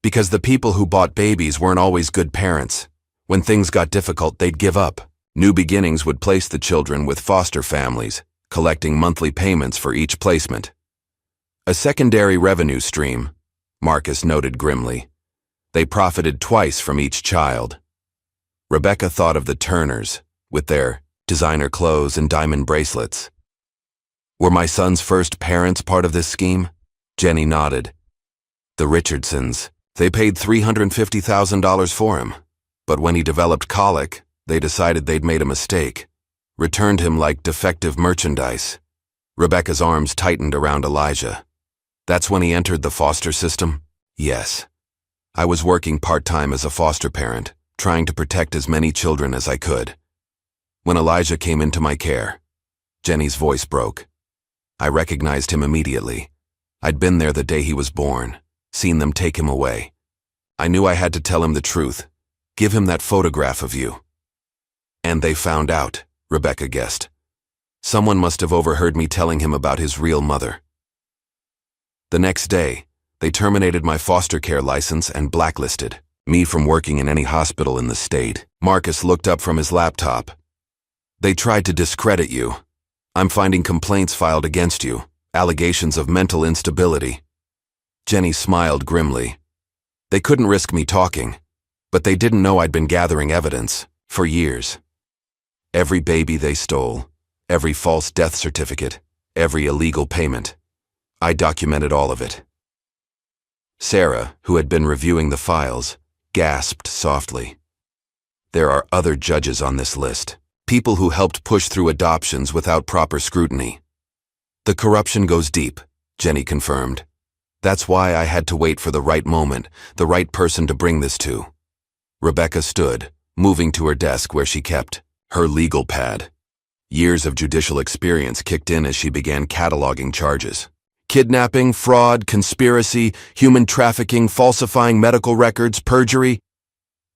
"Because the people who bought babies weren't always good parents. When things got difficult, they'd give up. New Beginnings would place the children with foster families, collecting monthly payments for each placement. A secondary revenue stream," Marcus noted grimly. "They profited twice from each child." Rebecca thought of the Turners, with their designer clothes and diamond bracelets. "Were my son's first parents part of this scheme?" Jenny nodded. The Richardsons. They paid $350,000 for him. But when he developed colic, they decided they'd made a mistake. Returned him like defective merchandise. Rebecca's arms tightened around Elijah. That's when he entered the foster system? Yes. I was working part-time as a foster parent, trying to protect as many children as I could. When Elijah came into my care, Jenny's voice broke. I recognized him immediately. I'd been there the day he was born, seen them take him away. I knew I had to tell him the truth, give him that photograph of you. And they found out, Rebecca guessed. Someone must have overheard me telling him about his real mother. The next day, they terminated my foster care license and blacklisted me from working in any hospital in the state. Marcus looked up from his laptop. They tried to discredit you. I'm finding complaints filed against you, allegations of mental instability. Jenny smiled grimly. They couldn't risk me talking, but they didn't know I'd been gathering evidence for years. Every baby they stole, every false death certificate, every illegal payment. I documented all of it. Sarah, who had been reviewing the files, gasped softly. There are other judges on this list, people who helped push through adoptions without proper scrutiny. The corruption goes deep, Jenny confirmed. That's why I had to wait for the right moment, the right person to bring this to. Rebecca stood, moving to her desk where she kept her legal pad. Years of judicial experience kicked in as she began cataloging charges. Kidnapping, fraud, conspiracy, human trafficking, falsifying medical records, perjury.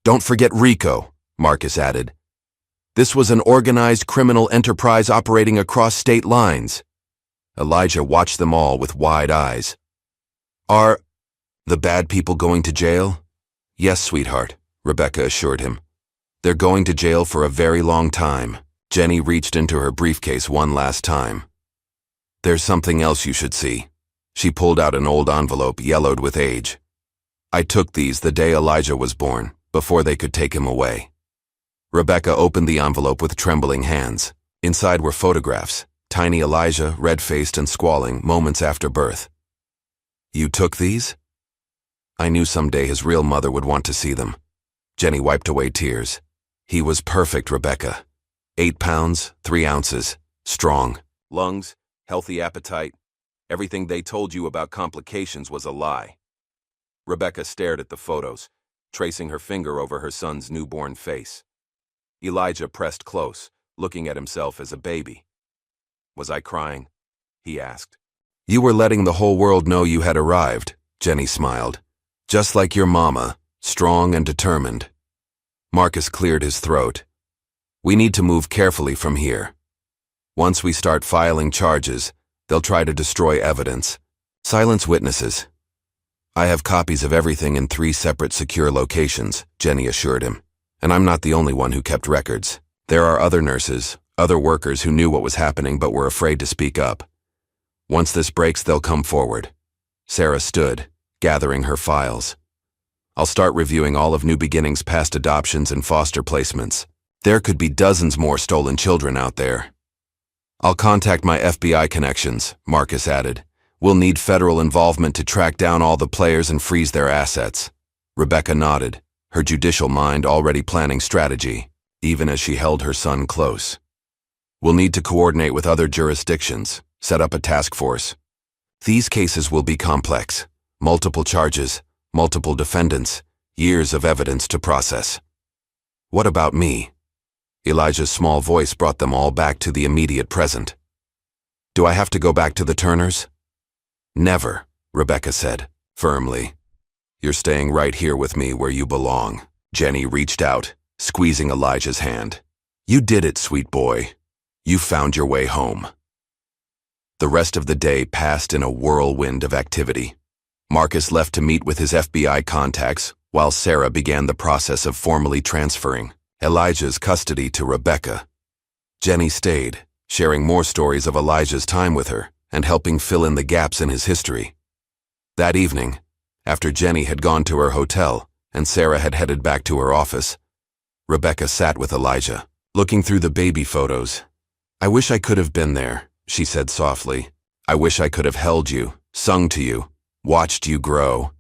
Don't forget RICO, Marcus added. This was an organized criminal enterprise operating across state lines. Elijah watched them all with wide eyes. Are the bad people going to jail? Yes, sweetheart, Rebecca assured him. They're going to jail for a very long time. Jenny reached into her briefcase one last time. There's something else you should see. She pulled out an old envelope yellowed with age. I took these the day Elijah was born, before they could take him away. Rebecca opened the envelope with trembling hands. Inside were photographs, tiny Elijah, red-faced and squalling, moments after birth. You took these? I knew someday his real mother would want to see them. Jenny wiped away tears. He was perfect, Rebecca. 8 pounds, 3 ounces, strong. Lungs, healthy appetite. Everything they told you about complications was a lie. Rebecca stared at the photos, tracing her finger over her son's newborn face. Elijah pressed close, looking at himself as a baby. Was I crying? He asked. You were letting the whole world know you had arrived, Jenny smiled. Just like your mama, strong and determined. Marcus cleared his throat. We need to move carefully from here. Once we start filing charges, they'll try to destroy evidence. Silence witnesses. I have copies of everything in 3 separate secure locations, Jenny assured him. And I'm not the only one who kept records. There are other nurses, other workers who knew what was happening but were afraid to speak up. Once this breaks, they'll come forward. Sarah stood, gathering her files. I'll start reviewing all of New Beginning's past adoptions and foster placements. There could be dozens more stolen children out there. I'll contact my FBI connections, Marcus added. We'll need federal involvement to track down all the players and freeze their assets. Rebecca nodded, her judicial mind already planning strategy, even as she held her son close. We'll need to coordinate with other jurisdictions, set up a task force. These cases will be complex. Multiple charges, multiple defendants, years of evidence to process. What about me? Elijah's small voice brought them all back to the immediate present. Do I have to go back to the Turners? Never, Rebecca said, firmly. You're staying right here with me where you belong. Jenny reached out, squeezing Elijah's hand. You did it, sweet boy. You found your way home. The rest of the day passed in a whirlwind of activity. Marcus left to meet with his FBI contacts, while Sarah began the process of formally transferring Elijah's custody to Rebecca. Jenny stayed, sharing more stories of Elijah's time with her and helping fill in the gaps in his history. That evening, after Jenny had gone to her hotel and Sarah had headed back to her office, Rebecca sat with Elijah, looking through the baby photos. I wish I could have been there, she said softly. I wish I could have held you, sung to you, watched you grow.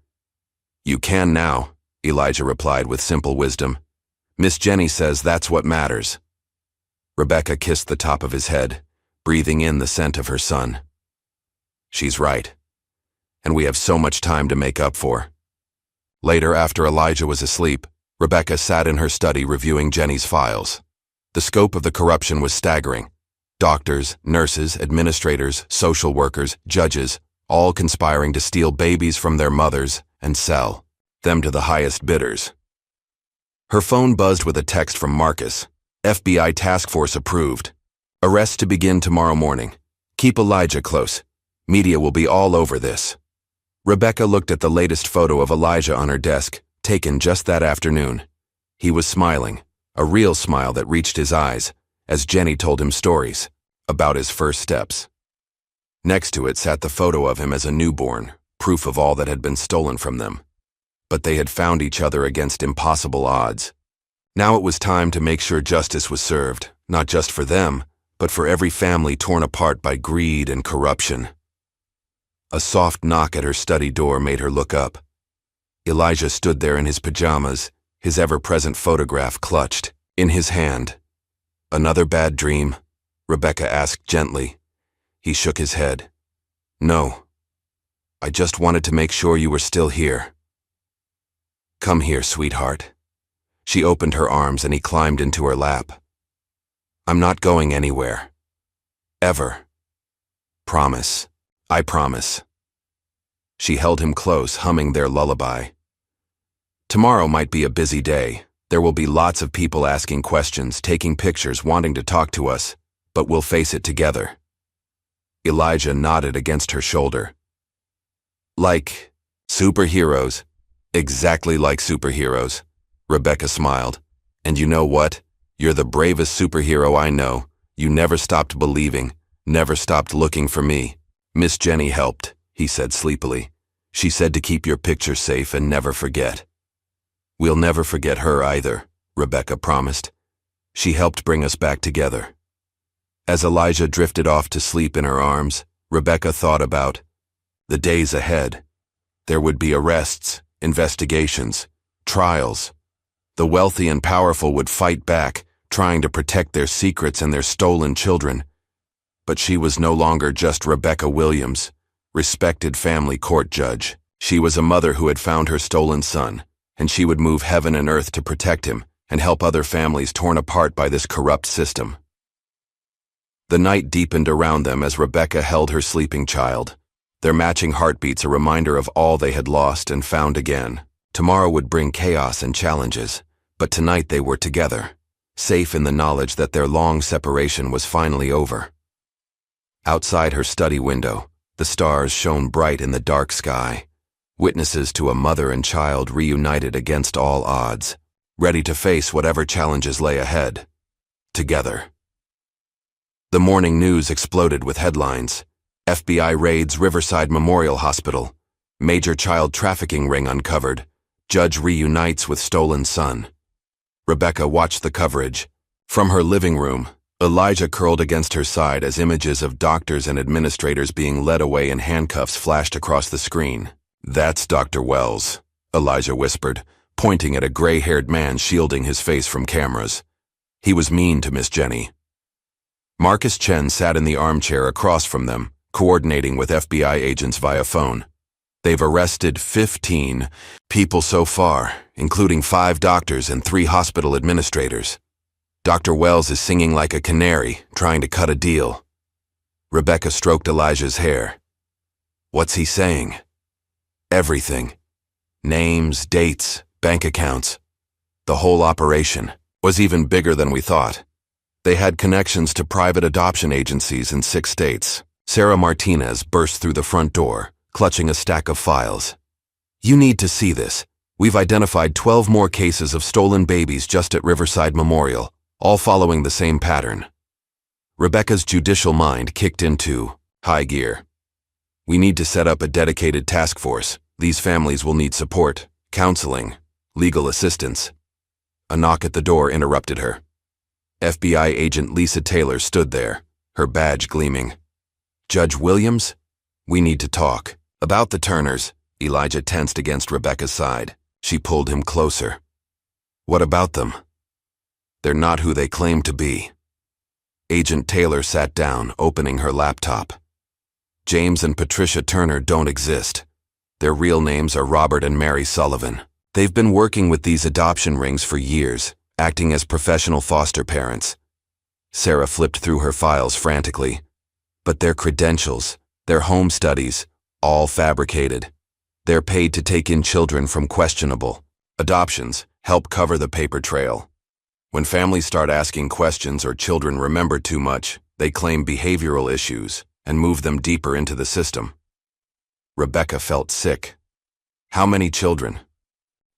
You can now, Elijah replied with simple wisdom. Miss Jenny says that's what matters. Rebecca kissed the top of his head, breathing in the scent of her son. She's right. And we have so much time to make up for. Later, after Elijah was asleep, Rebecca sat in her study reviewing Jenny's files. The scope of the corruption was staggering. Doctors, nurses, administrators, social workers, judges, all conspiring to steal babies from their mothers and sell them to the highest bidders. Her phone buzzed with a text from Marcus. FBI task force approved. Arrest to begin tomorrow morning. Keep Elijah close. Media will be all over this. Rebecca looked at the latest photo of Elijah on her desk, taken just that afternoon. He was smiling, a real smile that reached his eyes, as Jenny told him stories about his first steps. Next to it sat the photo of him as a newborn, proof of all that had been stolen from them. But they had found each other against impossible odds. Now it was time to make sure justice was served, not just for them, but for every family torn apart by greed and corruption. A soft knock at her study door made her look up. Elijah stood there in his pajamas, his ever-present photograph clutched in his hand. Another bad dream? Rebecca asked gently. He shook his head. No. I just wanted to make sure you were still here. Come here, sweetheart. She opened her arms and he climbed into her lap. I'm not going anywhere. Ever. Promise. I promise. She held him close, humming their lullaby. Tomorrow might be a busy day. There will be lots of people asking questions, taking pictures, wanting to talk to us, but we'll face it together. Elijah nodded against her shoulder. Like superheroes. Exactly like superheroes. Rebecca smiled. And you know what? You're the bravest superhero I know. You never stopped believing, never stopped looking for me. Miss Jenny helped, he said sleepily. She said to keep your picture safe and never forget. We'll never forget her either, Rebecca promised. She helped bring us back together. As Elijah drifted off to sleep in her arms, Rebecca thought about the days ahead. There would be arrests, investigations, trials. The wealthy and powerful would fight back, trying to protect their secrets and their stolen children. But she was no longer just Rebecca Williams, respected family court judge. She was a mother who had found her stolen son, and she would move heaven and earth to protect him and help other families torn apart by this corrupt system. The night deepened around them as Rebecca held her sleeping child, their matching heartbeats a reminder of all they had lost and found again. Tomorrow would bring chaos and challenges, but tonight they were together, safe in the knowledge that their long separation was finally over. Outside her study window, the stars shone bright in the dark sky, witnesses to a mother and child reunited against all odds, ready to face whatever challenges lay ahead, together. The morning news exploded with headlines. FBI raids Riverside Memorial Hospital. Major child trafficking ring uncovered. Judge reunites with stolen son. Rebecca watched the coverage. From her living room, Elijah curled against her side as images of doctors and administrators being led away in handcuffs flashed across the screen. That's Dr. Wells, Elijah whispered, pointing at a gray-haired man shielding his face from cameras. He was mean to Miss Jenny. Marcus Chen sat in the armchair across from them, coordinating with FBI agents via phone. They've arrested 15 people so far, including 5 doctors and 3 hospital administrators. Dr. Wells is singing like a canary, trying to cut a deal. Rebecca stroked Elijah's hair. What's he saying? Everything. Names, dates, bank accounts. The whole operation was even bigger than we thought. They had connections to private adoption agencies in 6 states. Sarah Martinez burst through the front door, clutching a stack of files. You need to see this. We've identified 12 more cases of stolen babies just at Riverside Memorial, all following the same pattern. Rebecca's judicial mind kicked into high gear. We need to set up a dedicated task force. These families will need support, counseling, legal assistance. A knock at the door interrupted her. FBI agent Lisa Taylor stood there, her badge gleaming. Judge Williams? We need to talk. About the Turners, Elijah tensed against Rebecca's side. She pulled him closer. What about them? They're not who they claim to be. Agent Taylor sat down, opening her laptop. James and Patricia Turner don't exist. Their real names are Robert and Mary Sullivan. They've been working with these adoption rings for years, acting as professional foster parents. Sarah flipped through her files frantically. But their credentials, their home studies, all fabricated. They're paid to take in children from questionable adoptions, help cover the paper trail. When families start asking questions or children remember too much, they claim behavioral issues and move them deeper into the system. Rebecca felt sick. How many children?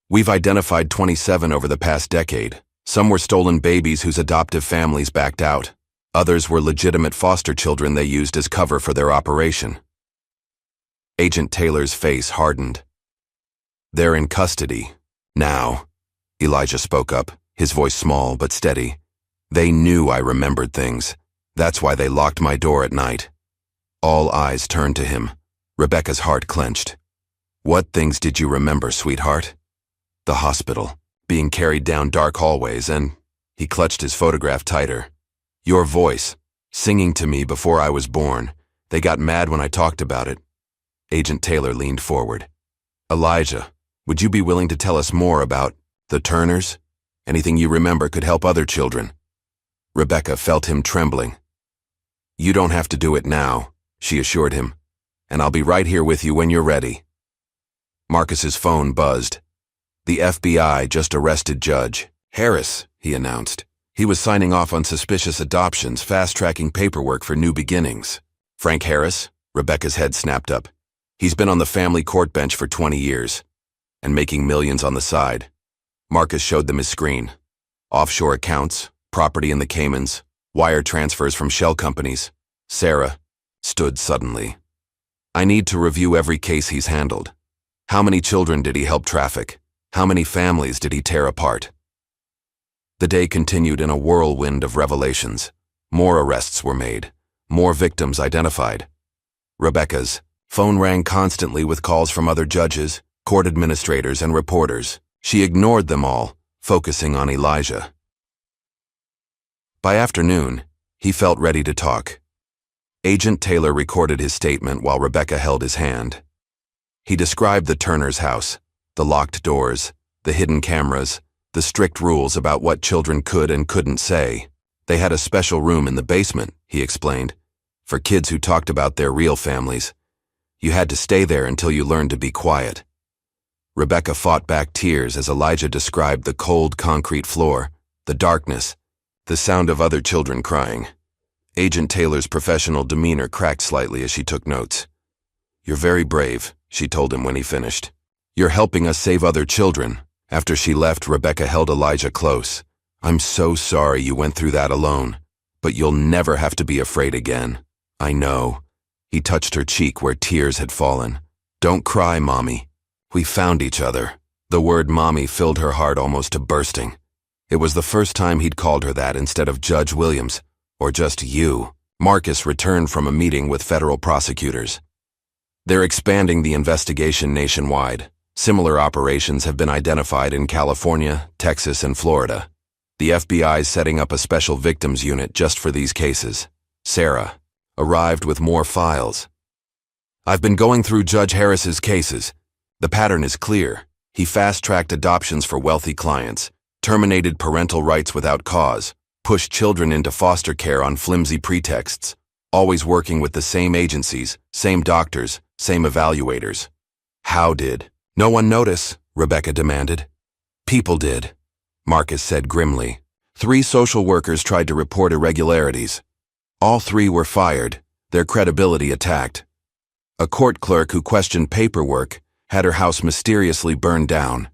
We've identified 27 over the past decade. Some were stolen babies whose adoptive families backed out. Others were legitimate foster children they used as cover for their operation. Agent Taylor's face hardened. They're in custody. Now, Elijah spoke up, his voice small but steady. They knew I remembered things. That's why they locked my door at night. All eyes turned to him. Rebecca's heart clenched. What things did you remember, sweetheart? The hospital, being carried down dark hallways, and he clutched his photograph tighter. Your voice, singing to me before I was born. They got mad when I talked about it. Agent Taylor leaned forward. Elijah, would you be willing to tell us more about the Turners? Anything you remember could help other children. Rebecca felt him trembling. You don't have to do it now, she assured him, and I'll be right here with you when you're ready. Marcus's phone buzzed. The FBI just arrested Judge Harris, he announced. He was signing off on suspicious adoptions, fast-tracking paperwork for new beginnings. Frank Harris? Rebecca's head snapped up. He's been on the family court bench for 20 years, and making millions on the side. Marcus showed them his screen. Offshore accounts, property in the Caymans, wire transfers from shell companies. Sarah stood suddenly. I need to review every case he's handled. How many children did he help traffic? How many families did he tear apart? The day continued in a whirlwind of revelations. More arrests were made. More victims identified. Rebecca's phone rang constantly with calls from other judges, court administrators, and reporters. She ignored them all, focusing on Elijah. By afternoon, he felt ready to talk. Agent Taylor recorded his statement while Rebecca held his hand. He described the Turner's house, the locked doors, the hidden cameras, the strict rules about what children could and couldn't say. They had a special room in the basement, he explained, for kids who talked about their real families. You had to stay there until you learned to be quiet. Rebecca fought back tears as Elijah described the cold concrete floor, the darkness, the sound of other children crying. Agent Taylor's professional demeanor cracked slightly as she took notes. You're very brave, she told him when he finished. You're helping us save other children. After she left, Rebecca held Elijah close. I'm so sorry you went through that alone, but you'll never have to be afraid again. I know. He touched her cheek where tears had fallen. Don't cry, Mommy. We found each other. The word Mommy filled her heart almost to bursting. It was the first time he'd called her that instead of Judge Williams, or just you. Marcus returned from a meeting with federal prosecutors. They're expanding the investigation nationwide. Similar operations have been identified in California, Texas, and Florida. The FBI is setting up a special victims unit just for these cases. Sarah arrived with more files. I've been going through Judge Harris's cases. The pattern is clear. He fast-tracked adoptions for wealthy clients, terminated parental rights without cause, pushed children into foster care on flimsy pretexts, always working with the same agencies, same doctors, same evaluators. How did? No one notice, Rebecca demanded. People did, Marcus said grimly. 3 social workers tried to report irregularities. All 3 were fired, their credibility attacked. A court clerk who questioned paperwork had her house mysteriously burned down.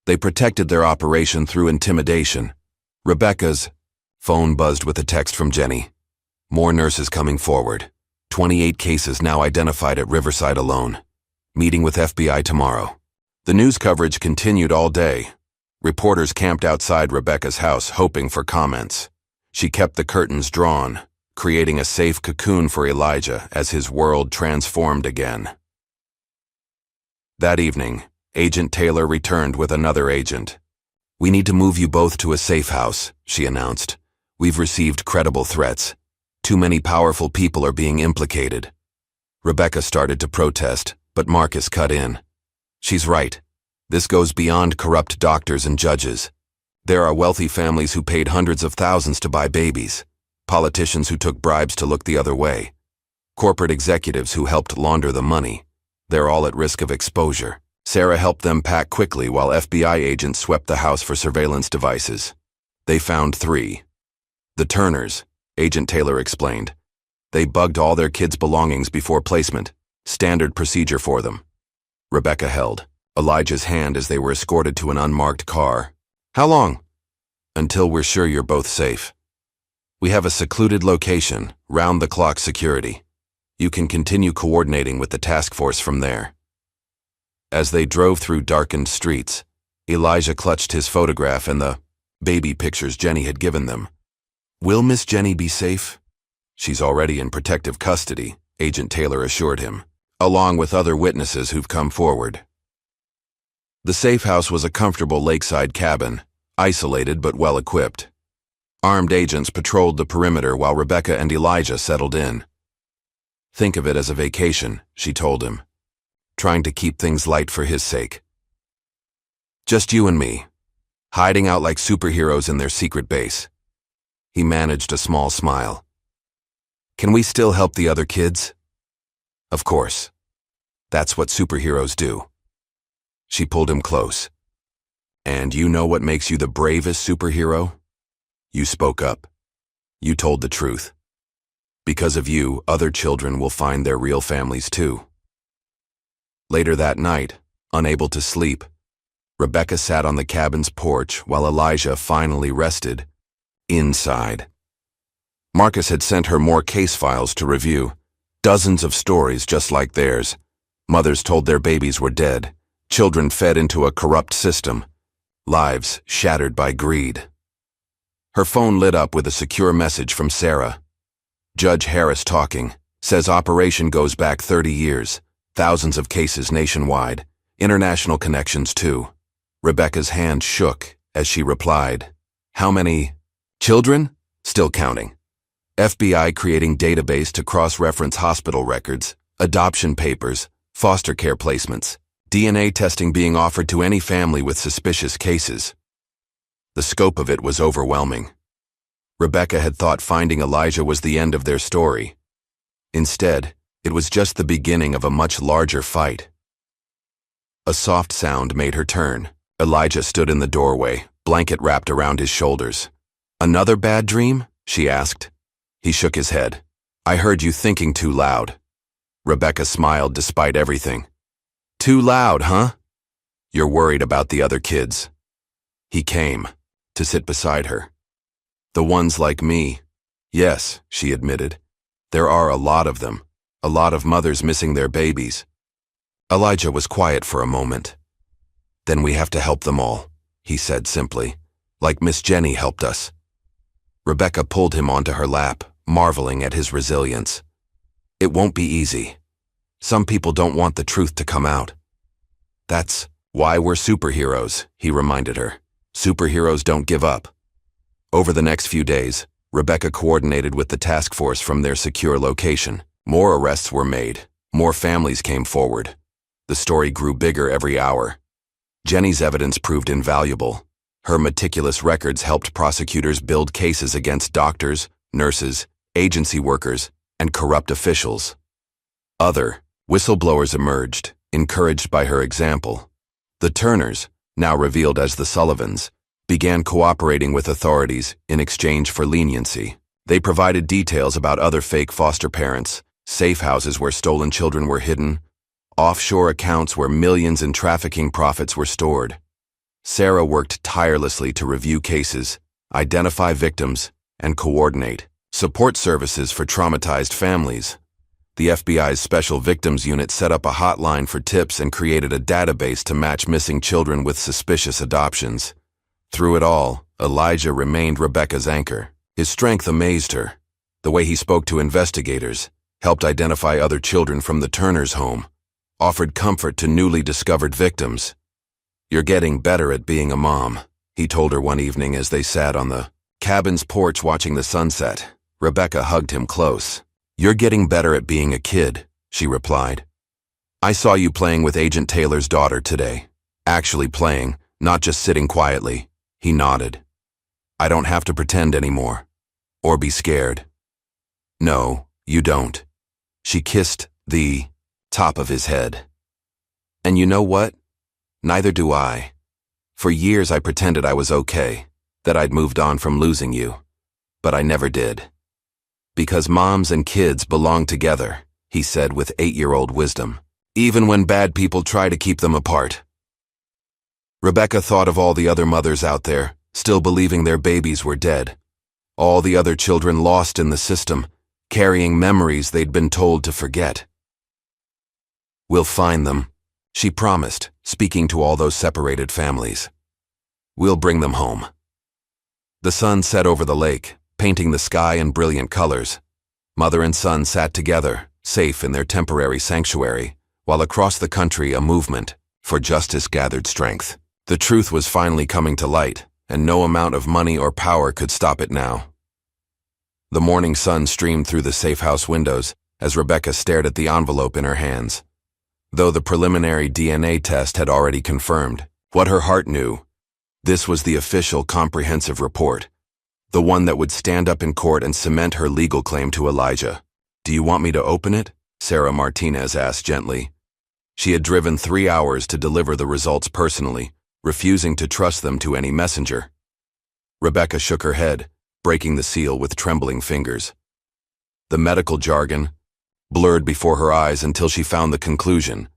They protected their operation through intimidation. Rebecca's phone buzzed with a text from Jenny. More nurses coming forward. 28 cases now identified at Riverside alone. Meeting with FBI tomorrow. The news coverage continued all day. Reporters camped outside Rebecca's house hoping for comments. She kept the curtains drawn, creating a safe cocoon for Elijah as his world transformed again. That evening, Agent Taylor returned with another agent. "We need to move you both to a safe house," she announced. "We've received credible threats. Too many powerful people are being implicated." Rebecca started to protest, but Marcus cut in. "She's right. This goes beyond corrupt doctors and judges. There are wealthy families who paid hundreds of thousands to buy babies, politicians who took bribes to look the other way, corporate executives who helped launder the money. They're all at risk of exposure." Sarah helped them pack quickly while FBI agents swept the house for surveillance devices. They found 3. The Turners, Agent Taylor explained. They bugged all their kids' belongings before placement, standard procedure for them. Rebecca held Elijah's hand as they were escorted to an unmarked car. "How long?" "Until we're sure you're both safe. We have a secluded location, round-the-clock security. You can continue coordinating with the task force from there." As they drove through darkened streets, Elijah clutched his photograph and the baby pictures Jenny had given them. "Will Miss Jenny be safe?" "She's already in protective custody," Agent Taylor assured him, along with other witnesses who've come forward. The safe house was a comfortable lakeside cabin, isolated but well-equipped. Armed agents patrolled the perimeter while Rebecca and Elijah settled in. "Think of it as a vacation," she told him, trying to keep things light for his sake. "Just you and me, hiding out like superheroes in their secret base." He managed a small smile. "Can we still help the other kids?" "Of course. That's what superheroes do." She pulled him close. "And you know what makes you the bravest superhero? You spoke up. You told the truth. Because of you, other children will find their real families too." Later that night, unable to sleep, Rebecca sat on the cabin's porch while Elijah finally rested inside. Marcus had sent her more case files to review, dozens of stories just like theirs. Mothers told their babies were dead, children fed into a corrupt system, lives shattered by greed. Her phone lit up with a secure message from Sarah. "Judge Harris talking, says operation goes back 30 years. Thousands of cases nationwide, international connections too." Rebecca's hand shook as she replied, "How many children? Still counting. FBI creating database to cross-reference hospital records, adoption papers, foster care placements, DNA testing being offered to any family with suspicious cases." The scope of it was overwhelming. Rebecca had thought finding Elijah was the end of their story. Instead, it was just the beginning of a much larger fight. A soft sound made her turn. Elijah stood in the doorway, blanket wrapped around his shoulders. "Another bad dream?" she asked. He shook his head. "I heard you thinking too loud." Rebecca smiled despite everything. "Too loud, huh? You're worried about the other kids." He came to sit beside her. "The ones like me." "Yes," she admitted. "There are a lot of them. A lot of mothers missing their babies." Elijah was quiet for a moment. "Then we have to help them all," he said simply, "like Miss Jenny helped us." Rebecca pulled him onto her lap, marveling at his resilience. "It won't be easy. Some people don't want the truth to come out." "That's why we're superheroes," he reminded her. "Superheroes don't give up." Over the next few days, Rebecca coordinated with the task force from their secure location. More arrests were made. More families came forward. The story grew bigger every hour. Jenny's evidence proved invaluable. Her meticulous records helped prosecutors build cases against doctors, nurses, agency workers, and corrupt officials. Other whistleblowers emerged, encouraged by her example. The Turners, now revealed as the Sullivans, began cooperating with authorities in exchange for leniency. They provided details about other fake foster parents, safe houses where stolen children were hidden, offshore accounts where millions in trafficking profits were stored. Sarah worked tirelessly to review cases, identify victims, and coordinate support services for traumatized families. The FBI's Special Victims Unit set up a hotline for tips and created a database to match missing children with suspicious adoptions. Through it all, Elijah remained Rebecca's anchor. His strength amazed her. The way he spoke to investigators, helped identify other children from the Turners' home, offered comfort to newly discovered victims. "You're getting better at being a mom," he told her one evening as they sat on the cabin's porch watching the sunset. Rebecca hugged him close. "You're getting better at being a kid," she replied. "I saw you playing with Agent Taylor's daughter today. Actually playing, not just sitting quietly." He nodded. "I don't have to pretend anymore. Or be scared." "No, you don't." She kissed the top of his head. "And you know what? Neither do I. For years I pretended I was okay, that I'd moved on from losing you. But I never did. Because moms and kids belong together," he said with 8-year-old wisdom, "even when bad people try to keep them apart." Rebecca thought of all the other mothers out there, still believing their babies were dead. All the other children lost in the system, carrying memories they'd been told to forget. "We'll find them," she promised, speaking to all those separated families. "We'll bring them home." The sun set over the lake, painting the sky in brilliant colors. Mother and son sat together, safe in their temporary sanctuary, while across the country a movement for justice gathered strength. The truth was finally coming to light, and no amount of money or power could stop it now. The morning sun streamed through the safe house windows as Rebecca stared at the envelope in her hands. Though the preliminary DNA test had already confirmed what her heart knew, this was the official comprehensive report, the one that would stand up in court and cement her legal claim to Elijah. "Do you want me to open it?" Sarah Martinez asked gently. She had driven 3 hours to deliver the results personally, refusing to trust them to any messenger. Rebecca shook her head, breaking the seal with trembling fingers. The medical jargon blurred before her eyes until she found the conclusion.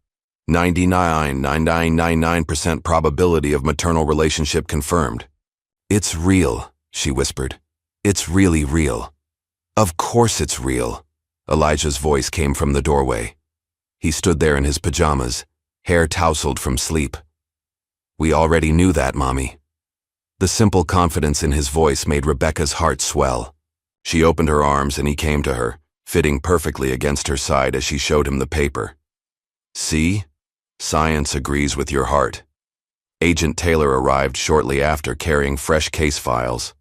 99.9999% probability of maternal relationship confirmed. "It's real," she whispered. "It's really real." "Of course it's real." Elijah's voice came from the doorway. He stood there in his pajamas, hair tousled from sleep. "We already knew that, Mommy." The simple confidence in his voice made Rebecca's heart swell. She opened her arms and he came to her, fitting perfectly against her side as she showed him the paper. "See? Science agrees with your heart." Agent Taylor arrived shortly after, carrying fresh case files.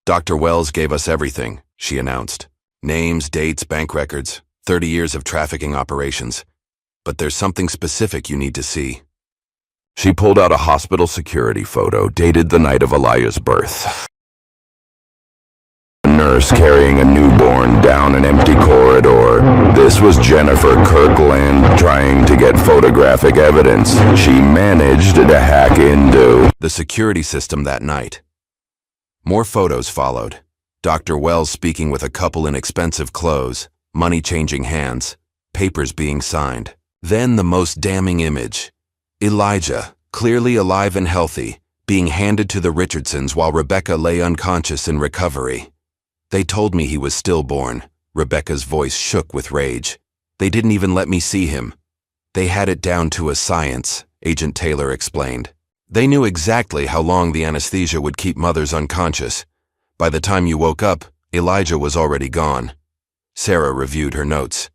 "Dr. Wells gave us everything," she announced. "Names, dates, bank records, 30 years of trafficking operations. But there's something specific you need to see." She pulled out a hospital security photo dated the night of Elijah's birth. A nurse carrying a newborn down an empty corridor. This was Jennifer Kirkland trying to get photographic evidence she managed to hack into the security system that night. More photos followed. Dr. Wells speaking with a couple in expensive clothes, money-changing hands, papers being signed. Then the most damning image. Elijah, clearly alive and healthy, being handed to the Richardsons while Rebecca lay unconscious in recovery. "They told me he was stillborn." Rebecca's voice shook with rage. "They didn't even let me see him. They had it down to a science," Agent Taylor explained. "They knew exactly how long the anesthesia would keep mothers unconscious. By the time you woke up, Elijah was already gone." Sarah reviewed her notes.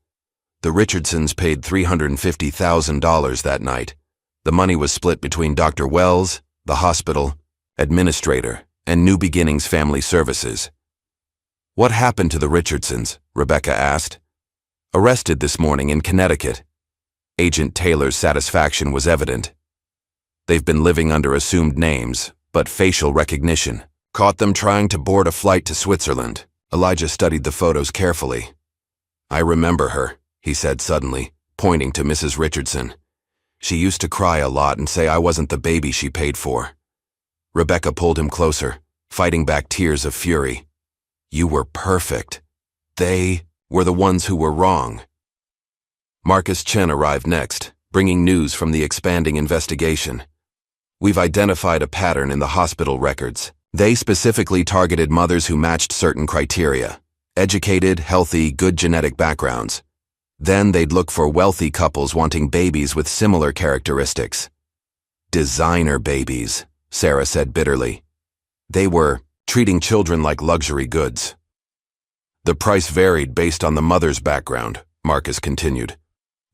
The Richardsons paid $350,000 that night. The money was split between Dr. Wells, the hospital, administrator, and New Beginnings Family Services. "What happened to the Richardsons?" Rebecca asked. "Arrested this morning in Connecticut." Agent Taylor's satisfaction was evident. "They've been living under assumed names, but facial recognition. Caught them trying to board a flight to Switzerland." Elijah studied the photos carefully. "I remember her," he said suddenly, pointing to Mrs. Richardson. "She used to cry a lot and say I wasn't the baby she paid for." Rebecca pulled him closer, fighting back tears of fury. "You were perfect. They were the ones who were wrong." Marcus Chen arrived next, bringing news from the expanding investigation. "We've identified a pattern in the hospital records. They specifically targeted mothers who matched certain criteria: educated, healthy, good genetic backgrounds. Then they'd look for wealthy couples wanting babies with similar characteristics." "Designer babies," Sarah said bitterly. "They were treating children like luxury goods." "The price varied based on the mother's background," Marcus continued.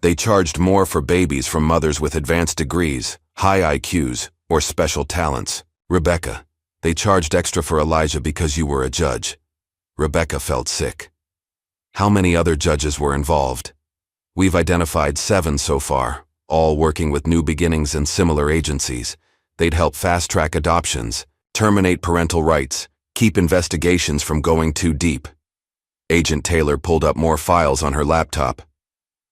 They charged more for babies from mothers with advanced degrees, high IQs, or special talents. Rebecca, they charged extra for Elijah because you were a judge. Rebecca felt sick. How many other judges were involved? We've identified 7 so far, all working with New Beginnings and similar agencies. They'd help fast-track adoptions, terminate parental rights, keep investigations from going too deep. Agent Taylor pulled up more files on her laptop.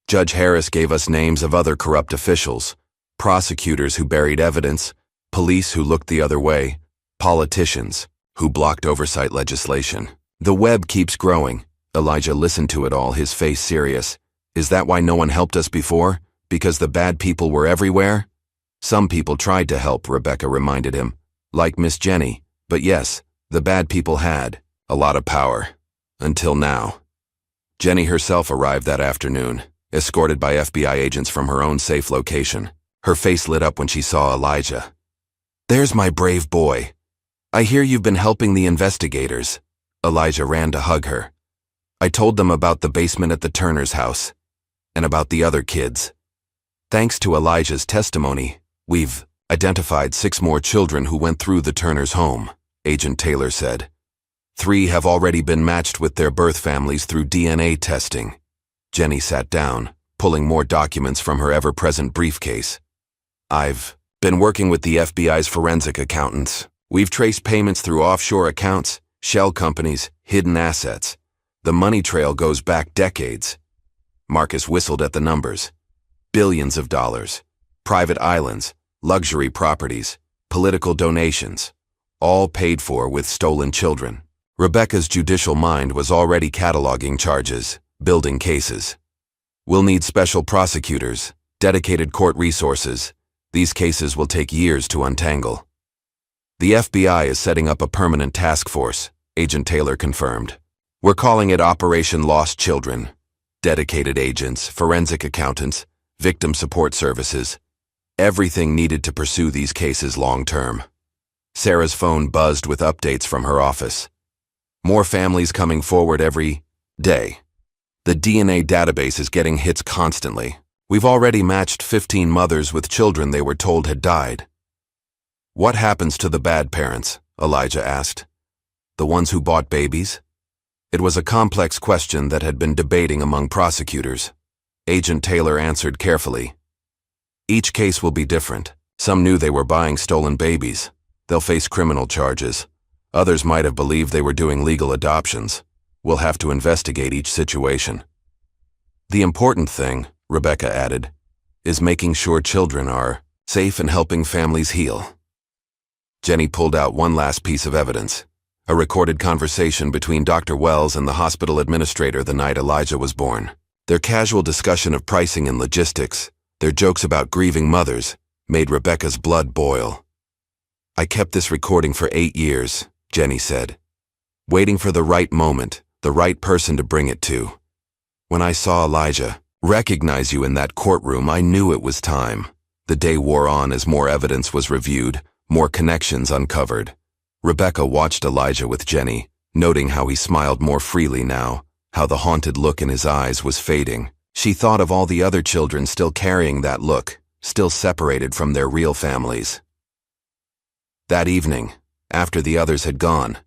Judge Harris gave us names of other corrupt officials, prosecutors who buried evidence, police who looked the other way, politicians who blocked oversight legislation. The web keeps growing. Elijah listened to it all, his face serious. Is that why no one helped us before? Because the bad people were everywhere? Some people tried to help, Rebecca reminded him. Like Miss Jenny. But yes, the bad people had a lot of power. Until now. Jenny herself arrived that afternoon, escorted by FBI agents from her own safe location. Her face lit up when she saw Elijah. There's my brave boy. I hear you've been helping the investigators. Elijah ran to hug her. I told them about the basement at the Turner's house, and about the other kids. Thanks to Elijah's testimony, we've identified 6 more children who went through the Turner's home, Agent Taylor said. 3 have already been matched with their birth families through DNA testing. Jenny sat down, pulling more documents from her ever-present briefcase. I've been working with the FBI's forensic accountants. We've traced payments through offshore accounts, shell companies, hidden assets. The money trail goes back decades. Marcus whistled at the numbers. Billions of dollars. Private islands, luxury properties, political donations. All paid for with stolen children. Rebecca's judicial mind was already cataloging charges, building cases. We'll need special prosecutors, dedicated court resources. These cases will take years to untangle. The FBI is setting up a permanent task force, Agent Taylor confirmed. We're calling it Operation Lost Children. Dedicated agents, forensic accountants, victim support services. Everything needed to pursue these cases long-term. Sarah's phone buzzed with updates from her office. More families coming forward every day. The DNA database is getting hits constantly. We've already matched 15 mothers with children they were told had died. What happens to the bad parents? Elijah asked. The ones who bought babies? It was a complex question that had been debating among prosecutors. Agent Taylor answered carefully. Each case will be different. Some knew they were buying stolen babies. They'll face criminal charges. Others might have believed they were doing legal adoptions. We'll have to investigate each situation. The important thing, Rebecca added, is making sure children are safe and helping families heal. Jenny pulled out one last piece of evidence. A recorded conversation between Dr. Wells and the hospital administrator the night Elijah was born. Their casual discussion of pricing and logistics, their jokes about grieving mothers, made Rebecca's blood boil. I kept this recording for 8 years, Jenny said, waiting for the right moment, the right person to bring it to. When I saw Elijah recognize you in that courtroom, I knew it was time. The day wore on as more evidence was reviewed, more connections uncovered. Rebecca watched Elijah with Jenny, noting how he smiled more freely now, how the haunted look in his eyes was fading. She thought of all the other children still carrying that look, still separated from their real families. That evening, after the others had gone,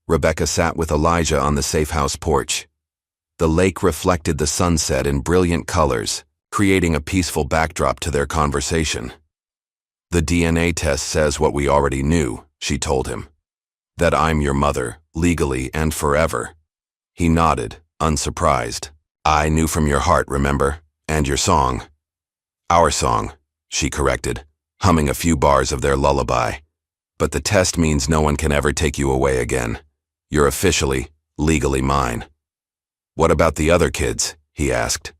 Rebecca sat with Elijah on the safe house porch. The lake reflected the sunset in brilliant colors, creating a peaceful backdrop to their conversation. The DNA test says what we already knew, she told him. That I'm your mother, legally and forever. He nodded, unsurprised. I knew from your heart, remember? And your song. Our song, she corrected, humming a few bars of their lullaby. But the test means no one can ever take you away again. You're officially, legally mine. What about the other kids? He asked.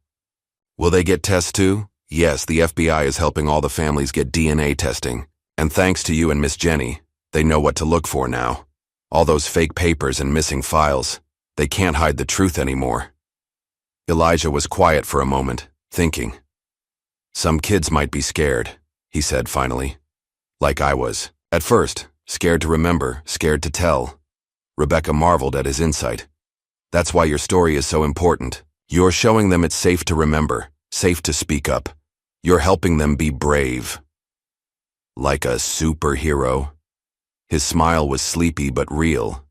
Will they get tests too? Yes, the FBI is helping all the families get DNA testing. And thanks to you and Miss Jenny, they know what to look for now. All those fake papers and missing files. They can't hide the truth anymore. Elijah was quiet for a moment, thinking. Some kids might be scared, he said finally. Like I was. At first, scared to remember, scared to tell. Rebecca marveled at his insight. That's why your story is so important. You're showing them it's safe to remember, safe to speak up. You're helping them be brave. Like a superhero? His smile was sleepy but real.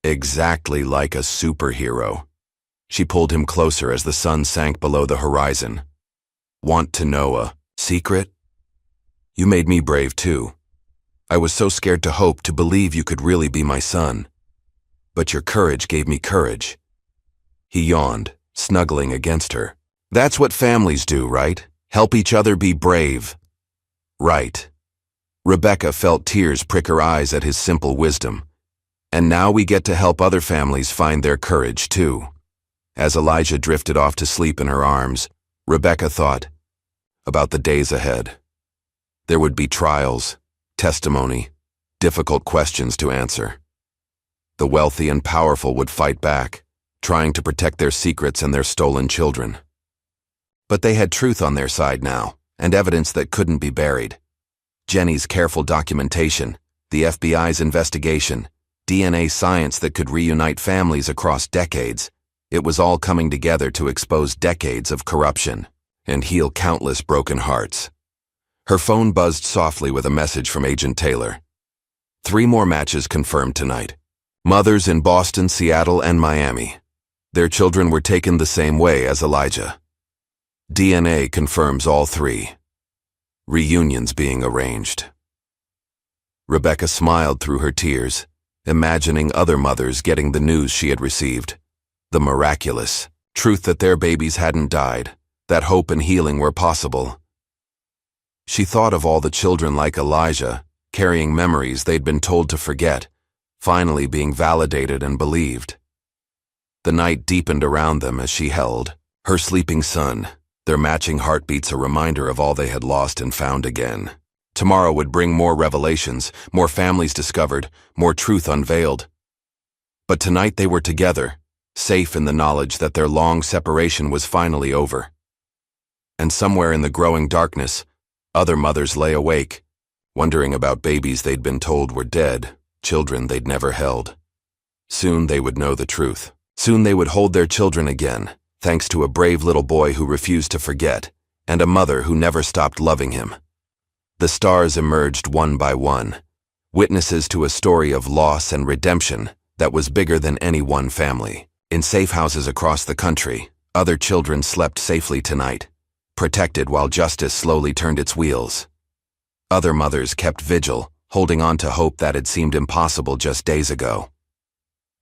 Exactly like a superhero. She pulled him closer as the sun sank below the horizon. Want to know a secret? You made me brave too. I was so scared to hope, to believe you could really be my son. But your courage gave me courage. He yawned, snuggling against her. That's what families do, right? Help each other be brave. Right. Rebecca felt tears prick her eyes at his simple wisdom. And now we get to help other families find their courage too. As Elijah drifted off to sleep in her arms, Rebecca thought about the days ahead. There would be trials, testimony, difficult questions to answer. The wealthy and powerful would fight back, trying to protect their secrets and their stolen children. But they had truth on their side now, and evidence that couldn't be buried. Jenny's careful documentation, the FBI's investigation, DNA science that could reunite families across decades. It was all coming together to expose decades of corruption and heal countless broken hearts. Her phone buzzed softly with a message from Agent Taylor. 3 more matches confirmed tonight. Mothers in Boston, Seattle, and Miami. Their children were taken the same way as Elijah. DNA confirms all 3. Reunions being arranged. Rebecca smiled through her tears, imagining other mothers getting the news she had received. The miraculous truth that their babies hadn't died, that hope and healing were possible. She thought of all the children like Elijah, carrying memories they'd been told to forget, finally being validated and believed. The night deepened around them as she held her sleeping son, their matching heartbeats a reminder of all they had lost and found again. Tomorrow would bring more revelations, more families discovered, more truth unveiled. But tonight they were together, safe in the knowledge that their long separation was finally over. And somewhere in the growing darkness, other mothers lay awake, wondering about babies they'd been told were dead, children they'd never held. Soon they would know the truth. Soon they would hold their children again, thanks to a brave little boy who refused to forget, and a mother who never stopped loving him. The stars emerged one by one, witnesses to a story of loss and redemption that was bigger than any one family. In safe houses across the country, other children slept safely tonight, protected while justice slowly turned its wheels. Other mothers kept vigil, holding on to hope that had seemed impossible just days ago.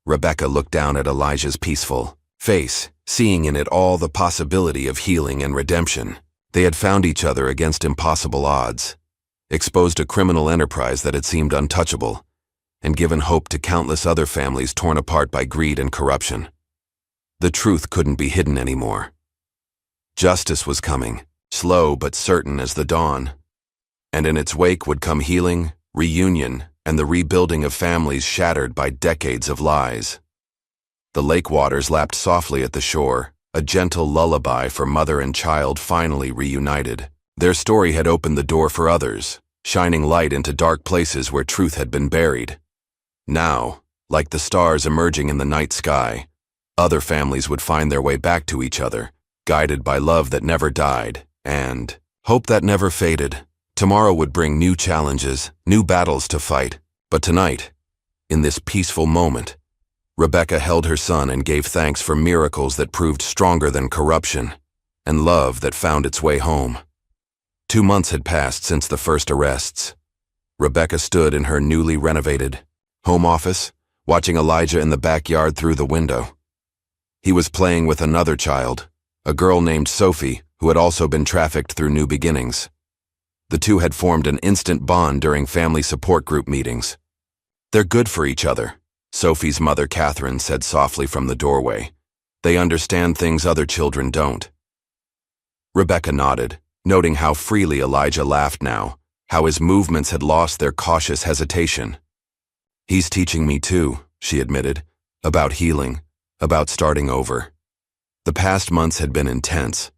Rebecca looked down at Elijah's peaceful face, seeing in it all the possibility of healing and redemption. They had found each other against impossible odds, exposed a criminal enterprise that had seemed untouchable, and given hope to countless other families torn apart by greed and corruption. The truth couldn't be hidden anymore. Justice was coming, slow but certain as the dawn. And in its wake would come healing, reunion, and the rebuilding of families shattered by decades of lies. The lake waters lapped softly at the shore, a gentle lullaby for mother and child finally reunited. Their story had opened the door for others, shining light into dark places where truth had been buried. Now, like the stars emerging in the night sky, other families would find their way back to each other, guided by love that never died, and hope that never faded. Tomorrow would bring new challenges, new battles to fight, but tonight, in this peaceful moment, Rebecca held her son and gave thanks for miracles that proved stronger than corruption, and love that found its way home. 2 months had passed since the first arrests. Rebecca stood in her newly renovated home office, watching Elijah in the backyard through the window. He was playing with another child, a girl named Sophie, who had also been trafficked through New Beginnings. The two had formed an instant bond during family support group meetings. They're good for each other, Sophie's mother Catherine said softly from the doorway. They understand things other children don't. Rebecca nodded, noting how freely Elijah laughed now, how his movements had lost their cautious hesitation. He's teaching me too, she admitted, about healing, about starting over. The past months had been intense.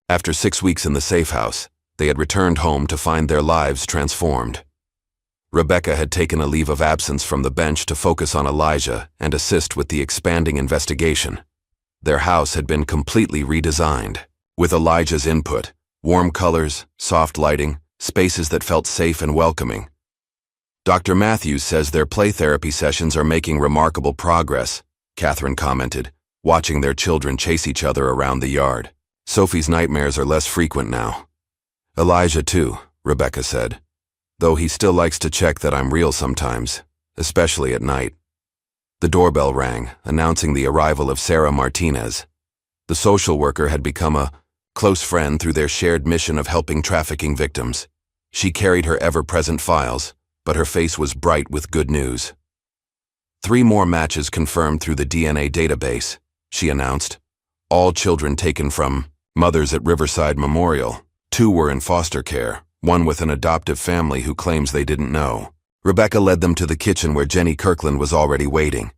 After 6 weeks in the safe house, they had returned home to find their lives transformed. Rebecca had taken a leave of absence from the bench to focus on Elijah and assist with the expanding investigation. Their house had been completely redesigned, With Elijah's input, warm colors, soft lighting, spaces that felt safe and welcoming. Dr. Matthews says their play therapy sessions are making remarkable progress, Catherine commented, watching their children chase each other around the yard. Sophie's nightmares are less frequent now. Elijah too, Rebecca said, though he still likes to check that I'm real sometimes, especially at night. The doorbell rang, announcing the arrival of Sarah Martinez. The social worker had become a close friend through their shared mission of helping trafficking victims. She carried her ever-present files, but her face was bright with good news. 3 more matches confirmed through the DNA database, she announced. All children taken from mothers at Riverside Memorial. 2 were in foster care, 1 with an adoptive family who claims they didn't know. Rebecca led them to the kitchen where Jenny Kirkland was already waiting.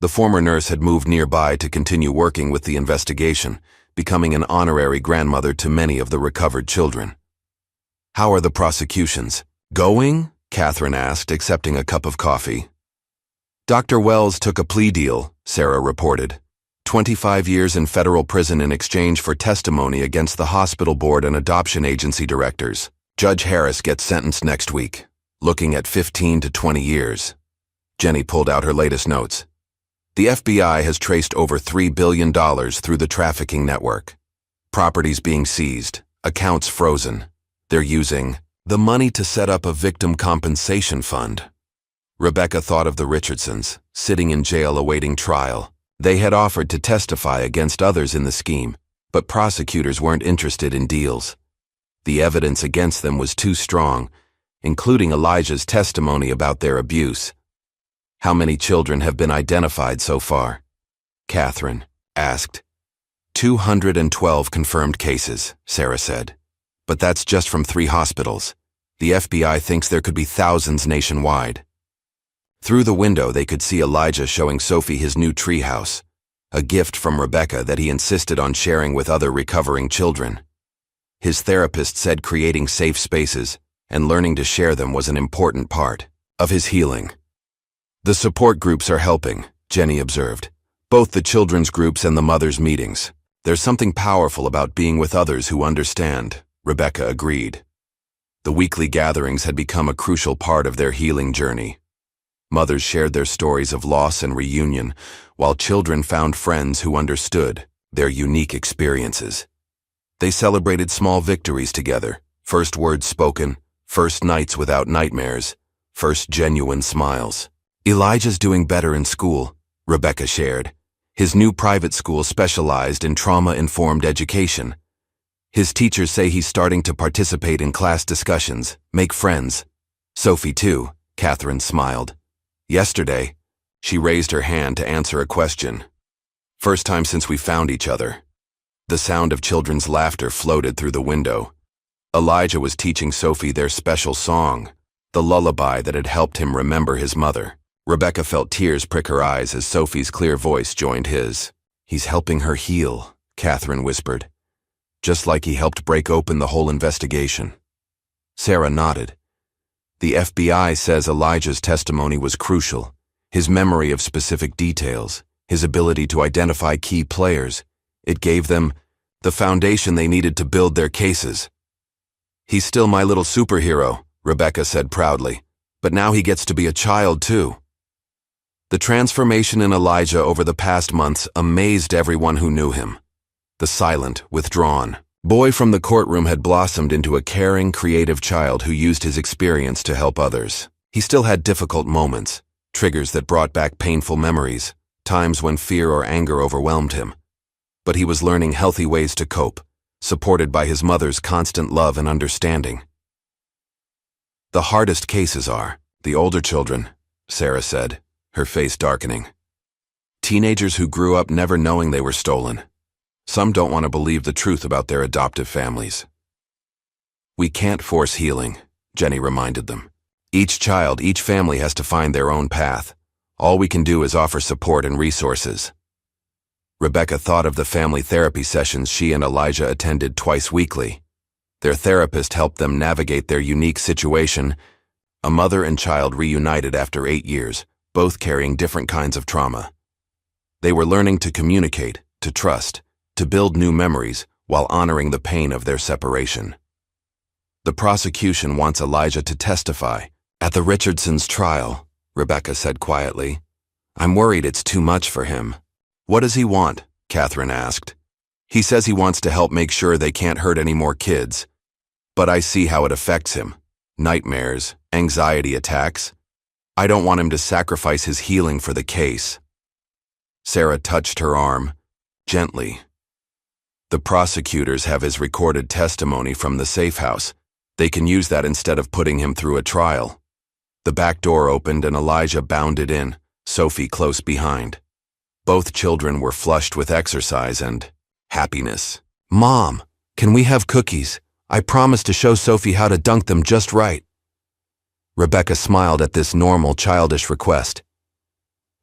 The former nurse had moved nearby to continue working with the investigation, becoming an honorary grandmother to many of the recovered children. "How are the prosecutions going?" Catherine asked, accepting a cup of coffee. "Dr. Wells took a plea deal," Sarah reported. 25 years in federal prison in exchange for testimony against the hospital board and adoption agency directors. Judge Harris gets sentenced next week, looking at 15 to 20 years. Jenny pulled out her latest notes. The FBI has traced over $3 billion through the trafficking network. Properties being seized, accounts frozen. They're using the money to set up a victim compensation fund. Rebecca thought of the Richardsons, sitting in jail awaiting trial. They had offered to testify against others in the scheme, but prosecutors weren't interested in deals. The evidence against them was too strong, including Elijah's testimony about their abuse. "How many children have been identified so far?" Catherine asked. 212 confirmed cases, Sarah said. But that's just from 3 hospitals. The FBI thinks there could be thousands nationwide. Through the window, they could see Elijah showing Sophie his new treehouse, a gift from Rebecca that he insisted on sharing with other recovering children. His therapist said creating safe spaces and learning to share them was an important part of his healing. "The support groups are helping," Jenny observed. "Both the children's groups and the mothers' meetings. There's something powerful about being with others who understand," Rebecca agreed. The weekly gatherings had become a crucial part of their healing journey. Mothers shared their stories of loss and reunion, while children found friends who understood their unique experiences. They celebrated small victories together, first words spoken, first nights without nightmares, first genuine smiles. "Elijah's doing better in school," Rebecca shared. His new private school specialized in trauma-informed education. His teachers say he's starting to participate in class discussions, make friends. "Sophie too," Catherine smiled. "Yesterday," she raised her hand to answer a question. "First time since we found each other." The sound of children's laughter floated through the window. Elijah was teaching Sophie their special song, the lullaby that had helped him remember his mother. Rebecca felt tears prick her eyes as Sophie's clear voice joined his. "He's helping her heal," Catherine whispered. "Just like he helped break open the whole investigation." Sarah nodded. "The FBI says Elijah's testimony was crucial. His memory of specific details, his ability to identify key players. It gave them the foundation they needed to build their cases." "He's still my little superhero," Rebecca said proudly. "But now he gets to be a child too." The transformation in Elijah over the past months amazed everyone who knew him. The silent, withdrawn boy from the courtroom had blossomed into a caring, creative child who used his experience to help others. He still had difficult moments, triggers that brought back painful memories, times when fear or anger overwhelmed him. But he was learning healthy ways to cope, supported by his mother's constant love and understanding. "The hardest cases are the older children," Sarah said, her face darkening. "Teenagers who grew up never knowing they were stolen. Some don't want to believe the truth about their adoptive families." "We can't force healing," Jenny reminded them. "Each child, each family has to find their own path. All we can do is offer support and resources." Rebecca thought of the family therapy sessions she and Elijah attended twice weekly. Their therapist helped them navigate their unique situation. A mother and child reunited after 8 years, both carrying different kinds of trauma. They were learning to communicate, to trust, to build new memories, while honoring the pain of their separation. The prosecution wants Elijah to testify at the Richardsons' trial, Rebecca said quietly. I'm worried it's too much for him. What does he want? Catherine asked. He says he wants to help make sure they can't hurt any more kids. But I see how it affects him. Nightmares, anxiety attacks. I don't want him to sacrifice his healing for the case. Sarah touched her arm, gently. The prosecutors have his recorded testimony from the safe house. They can use that instead of putting him through a trial. The back door opened and Elijah bounded in, Sophie close behind. Both children were flushed with exercise and happiness. Mom, can we have cookies? I promised to show Sophie how to dunk them just right. Rebecca smiled at this normal, childish request.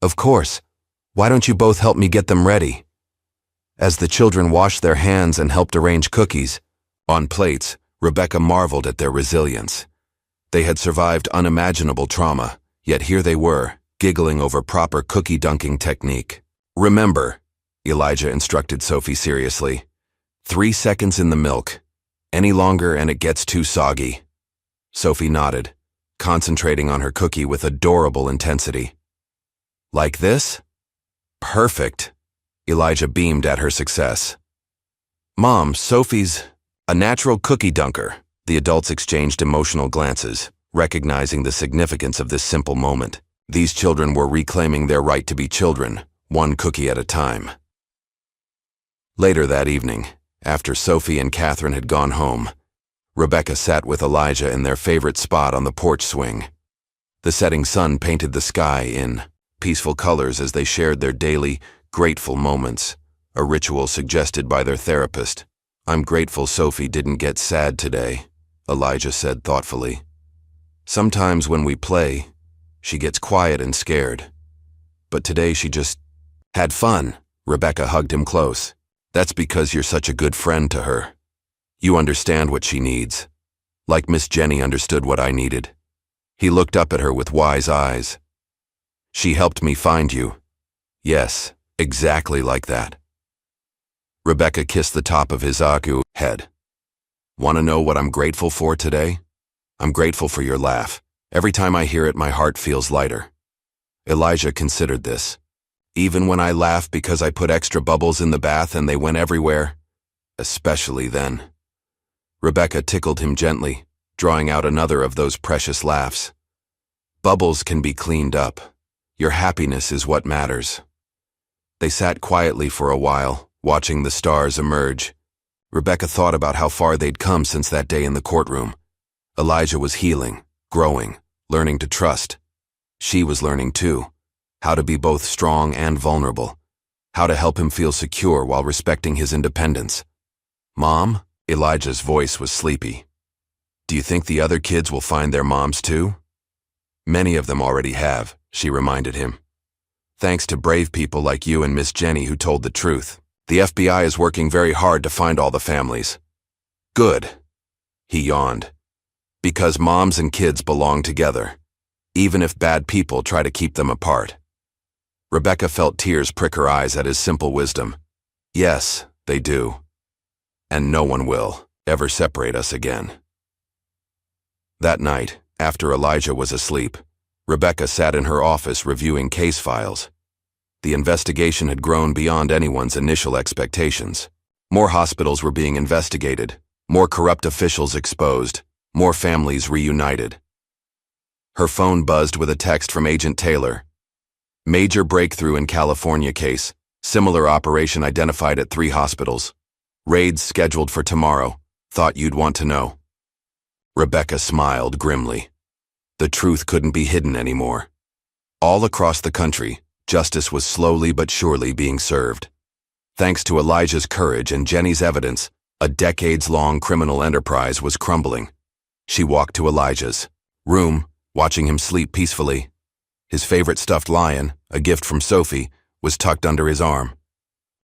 Of course. Why don't you both help me get them ready? As the children washed their hands and helped arrange cookies on plates, Rebecca marveled at their resilience. They had survived unimaginable trauma, yet here they were, giggling over proper cookie dunking technique. Remember, Elijah instructed Sophie seriously, 3 seconds in the milk. Any longer and it gets too soggy. Sophie nodded, concentrating on her cookie with adorable intensity. Like this? Perfect. Elijah beamed at her success. Mom, Sophie's a natural cookie dunker. The adults exchanged emotional glances, recognizing the significance of this simple moment. These children were reclaiming their right to be children, one cookie at a time. Later that evening, after Sophie and Catherine had gone home, Rebecca sat with Elijah in their favorite spot on the porch swing. The setting sun painted the sky in peaceful colors as they shared their daily, grateful moments, a ritual suggested by their therapist. I'm grateful Sophie didn't get sad today, Elijah said thoughtfully. Sometimes when we play, she gets quiet and scared. But today she just had fun. Rebecca hugged him close. That's because you're such a good friend to her. You understand what she needs. Like Miss Jenny understood what I needed. He looked up at her with wise eyes. She helped me find you. Yes, exactly like that. Rebecca kissed the top of his head. Want to know what I'm grateful for today? I'm grateful for your laugh. Every time I hear it, my heart feels lighter. Elijah considered this. Even when I laugh because I put extra bubbles in the bath and they went everywhere? Especially then. Rebecca tickled him gently, drawing out another of those precious laughs. Bubbles can be cleaned up. Your happiness is what matters. They sat quietly for a while, watching the stars emerge. Rebecca thought about how far they'd come since that day in the courtroom. Elijah was healing, growing, learning to trust. She was learning too, how to be both strong and vulnerable, how to help him feel secure while respecting his independence. Mom? Elijah's voice was sleepy. Do you think the other kids will find their moms too? Many of them already have, she reminded him. Thanks to brave people like you and Miss Jenny who told the truth. The FBI is working very hard to find all the families. Good. He yawned. Because moms and kids belong together, even if bad people try to keep them apart. Rebecca felt tears prick her eyes at his simple wisdom. Yes, they do. And no one will ever separate us again. That night, after Elijah was asleep, Rebecca sat in her office reviewing case files. The investigation had grown beyond anyone's initial expectations. More hospitals were being investigated, more corrupt officials exposed, more families reunited. Her phone buzzed with a text from Agent Taylor. Major breakthrough in California case. Similar operation identified at 3 hospitals. Raids scheduled for tomorrow. Thought you'd want to know. Rebecca smiled grimly. The truth couldn't be hidden anymore. All across the country, justice was slowly but surely being served. Thanks to Elijah's courage and Jenny's evidence, a decades-long criminal enterprise was crumbling. She walked to Elijah's room, watching him sleep peacefully. His favorite stuffed lion, a gift from Sophie, was tucked under his arm.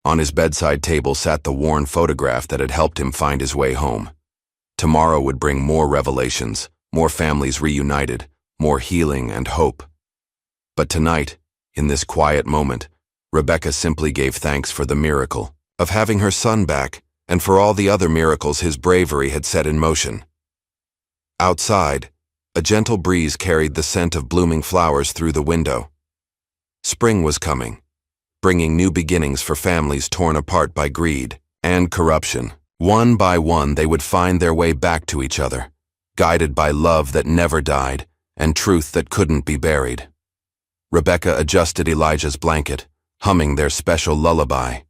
On his bedside table sat the worn photograph that had helped him find his way home. Tomorrow would bring more revelations, more families reunited, more healing and hope. But tonight, in this quiet moment, Rebecca simply gave thanks for the miracle of having her son back, and for all the other miracles his bravery had set in motion. Outside, a gentle breeze carried the scent of blooming flowers through the window. Spring was coming, bringing new beginnings for families torn apart by greed and corruption. One by one, they would find their way back to each other, guided by love that never died and truth that couldn't be buried. Rebecca adjusted Elijah's blanket, humming their special lullaby.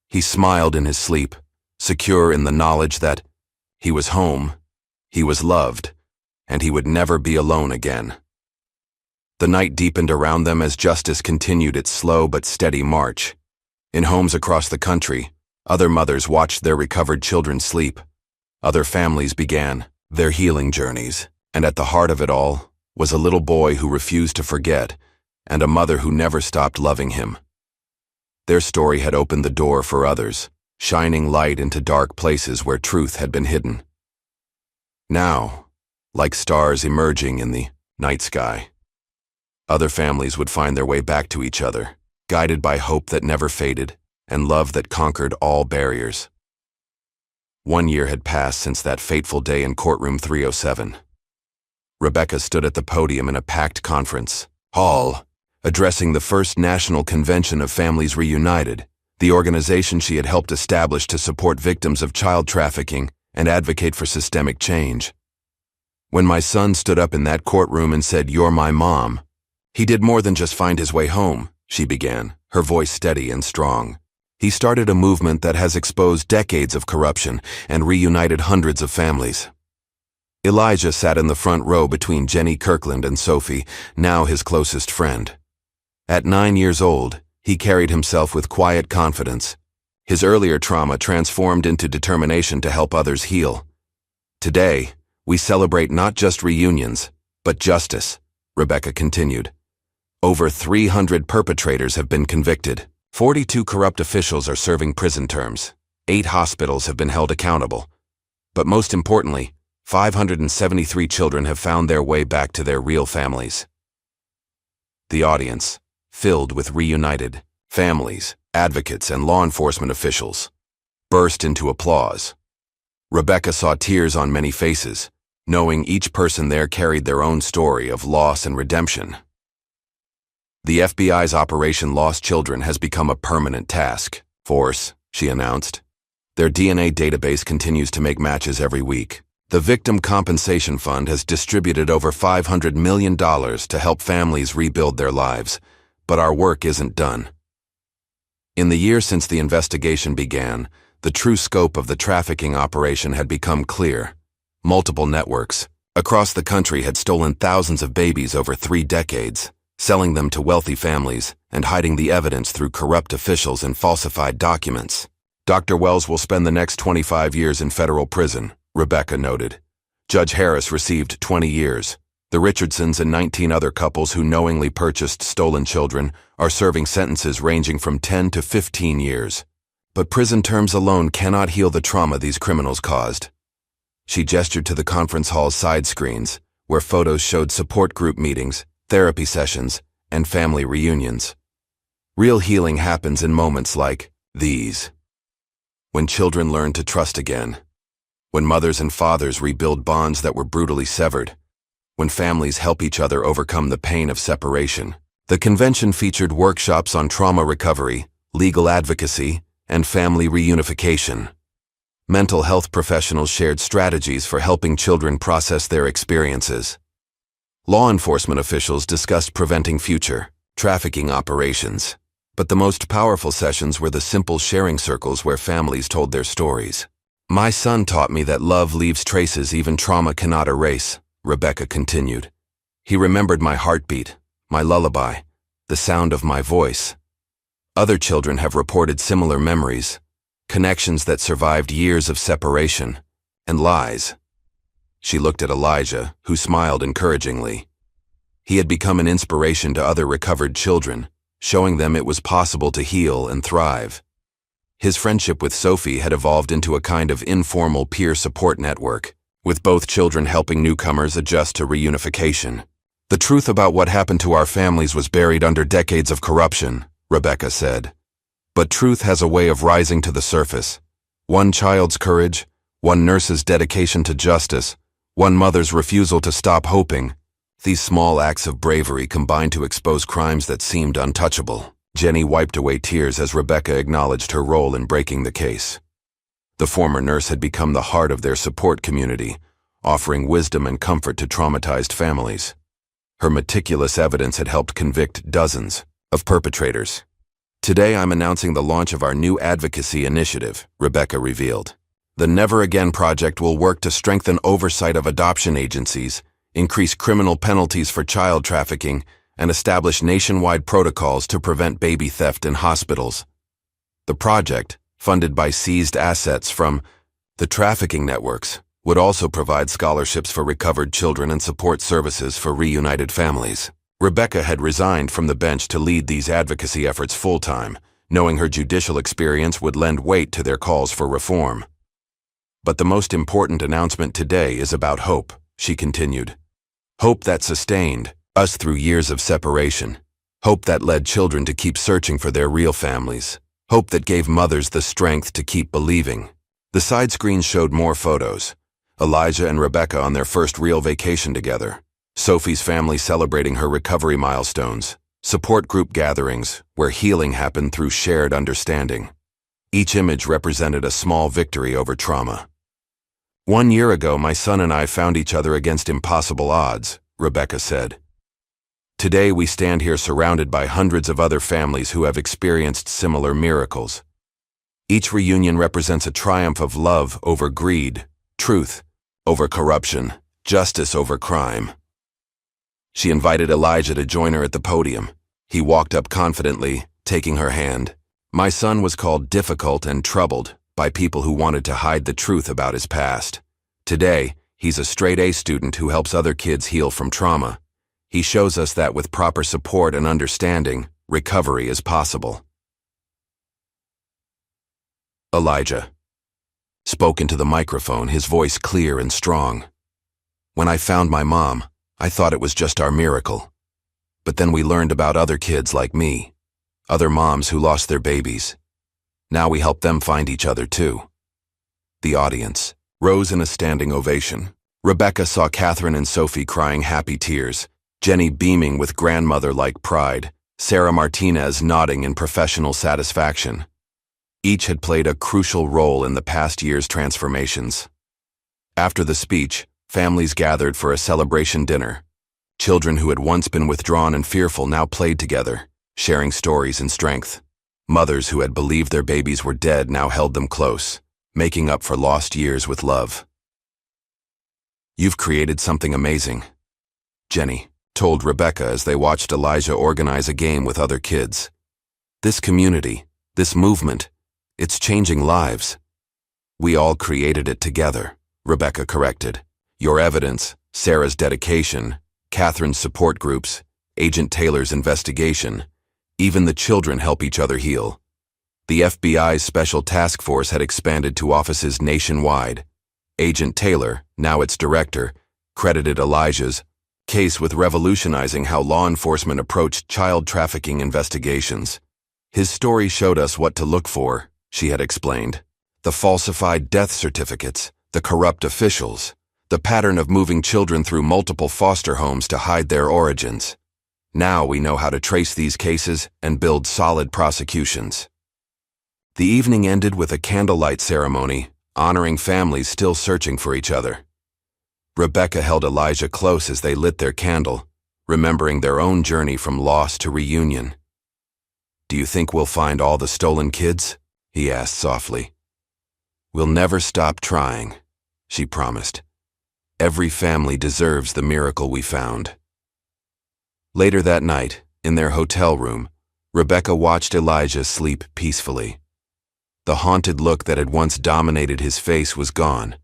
He smiled in his sleep, secure in the knowledge that he was home, he was loved, and he would never be alone again. The night deepened around them as justice continued its slow but steady march. In homes across the country, other mothers watched their recovered children sleep. Other families began their healing journeys, and at the heart of it all was a little boy who refused to forget and a mother who never stopped loving him. Their story had opened the door for others, shining light into dark places where truth had been hidden. Now, like stars emerging in the night sky, other families would find their way back to each other, guided by hope that never faded and love that conquered all barriers. 1 year had passed since that fateful day in Courtroom 307. Rebecca stood at the podium in a packed conference hall, addressing the first National Convention of Families Reunited, the organization she had helped establish to support victims of child trafficking and advocate for systemic change. When my son stood up in that courtroom and said, "You're my mom," he did more than just find his way home, she began, her voice steady and strong. He started a movement that has exposed decades of corruption and reunited hundreds of families. Elijah sat in the front row between Jenny Kirkland and Sophie, now his closest friend. At 9 years old, he carried himself with quiet confidence. His earlier trauma transformed into determination to help others heal. Today, we celebrate not just reunions, but justice, Rebecca continued. Over 300 perpetrators have been convicted. 42 corrupt officials are serving prison terms. 8 hospitals have been held accountable. But most importantly, 573 children have found their way back to their real families. The audience, filled with reunited families, advocates, and law enforcement officials, burst into applause. Rebecca saw tears on many faces, knowing each person there carried their own story of loss and redemption. The FBI's Operation Lost Children has become a permanent task force, she announced. Their DNA database continues to make matches every week. The Victim Compensation Fund has distributed over $500 million to help families rebuild their lives, but our work isn't done. In the year since the investigation began, the true scope of the trafficking operation had become clear. Multiple networks across the country had stolen thousands of babies over 3 decades, selling them to wealthy families and hiding the evidence through corrupt officials and falsified documents. Dr. Wells will spend the next 25 years in federal prison, Rebecca noted. Judge Harris received 20 years. The Richardsons and 19 other couples who knowingly purchased stolen children are serving sentences ranging from 10 to 15 years. But prison terms alone cannot heal the trauma these criminals caused. She gestured to the conference hall's side screens, where photos showed support group meetings, therapy sessions, and family reunions. Real healing happens in moments like these. When children learn to trust again. When mothers and fathers rebuild bonds that were brutally severed. When families help each other overcome the pain of separation. The convention featured workshops on trauma recovery, legal advocacy, and family reunification. Mental health professionals shared strategies for helping children process their experiences. Law enforcement officials discussed preventing future trafficking operations. But the most powerful sessions were the simple sharing circles where families told their stories. My son taught me that love leaves traces even trauma cannot erase, Rebecca continued. He remembered my heartbeat, my lullaby, the sound of my voice. Other children have reported similar memories, connections that survived years of separation, and lies. She looked at Elijah, who smiled encouragingly. He had become an inspiration to other recovered children, showing them it was possible to heal and thrive. His friendship with Sophie had evolved into a kind of informal peer support network, with both children helping newcomers adjust to reunification. The truth about what happened to our families was buried under decades of corruption, Rebecca said. But truth has a way of rising to the surface, One child's courage, one nurse's dedication to justice, one mother's refusal to stop hoping. These small acts of bravery combined to expose crimes that seemed untouchable. Jenny wiped away tears as Rebecca acknowledged her role in breaking the case. The former nurse had become the heart of their support community, offering wisdom and comfort to traumatized families. Her meticulous evidence had helped convict dozens of perpetrators. Today I'm announcing the launch of our new advocacy initiative, Rebecca revealed. The Never Again Project will work to strengthen oversight of adoption agencies, increase criminal penalties for child trafficking, and establish nationwide protocols to prevent baby theft in hospitals. The project, funded by seized assets from the trafficking networks, would also provide scholarships for recovered children and support services for reunited families. Rebecca had resigned from the bench to lead these advocacy efforts full-time, knowing her judicial experience would lend weight to their calls for reform. But the most important announcement today is about hope, she continued. Hope that sustained us through years of separation. Hope that led children to keep searching for their real families. Hope that gave mothers the strength to keep believing. The side screen showed more photos. Elijah and Rebecca on their first real vacation together. Sophie's family celebrating her recovery milestones. Support group gatherings where healing happened through shared understanding. Each image represented a small victory over trauma. 1 year ago, my son and I found each other against impossible odds, Rebecca said. Today we stand here surrounded by hundreds of other families who have experienced similar miracles. Each reunion represents a triumph of love over greed, truth over corruption, justice over crime. She invited Elijah to join her at the podium. He walked up confidently, taking her hand. My son was called difficult and troubled by people who wanted to hide the truth about his past. Today, he's a straight-A student who helps other kids heal from trauma. He shows us that with proper support and understanding, recovery is possible. Elijah spoke into the microphone, his voice clear and strong. When I found my mom, I thought it was just our miracle. But then we learned about other kids like me, other moms who lost their babies. Now we help them find each other too. The audience rose in a standing ovation. Rebecca saw Catherine and Sophie crying happy tears, Jenny beaming with grandmother-like pride, Sarah Martinez nodding in professional satisfaction. Each had played a crucial role in the past year's transformations. After the speech, families gathered for a celebration dinner. Children who had once been withdrawn and fearful now played together, sharing stories and strength. Mothers who had believed their babies were dead now held them close, making up for lost years with love. You've created something amazing, Jenny told Rebecca as they watched Elijah organize a game with other kids. This community, this movement, it's changing lives. We all created it together, Rebecca corrected. Your evidence, Sarah's dedication, Catherine's support groups, Agent Taylor's investigation, even the children help each other heal. The FBI's Special Task Force had expanded to offices nationwide. Agent Taylor, now its director, credited Elijah's case with revolutionizing how law enforcement approached child trafficking investigations. His story showed us what to look for, she had explained. The falsified death certificates, the corrupt officials, the pattern of moving children through multiple foster homes to hide their origins. Now we know how to trace these cases and build solid prosecutions. The evening ended with a candlelight ceremony, honoring families still searching for each other. Rebecca held Elijah close as they lit their candle, remembering their own journey from loss to reunion. Do you think we'll find all the stolen kids? He asked softly. We'll never stop trying, she promised. Every family deserves the miracle we found. Later that night, in their hotel room, Rebecca watched Elijah sleep peacefully. The haunted look that had once dominated his face was gone,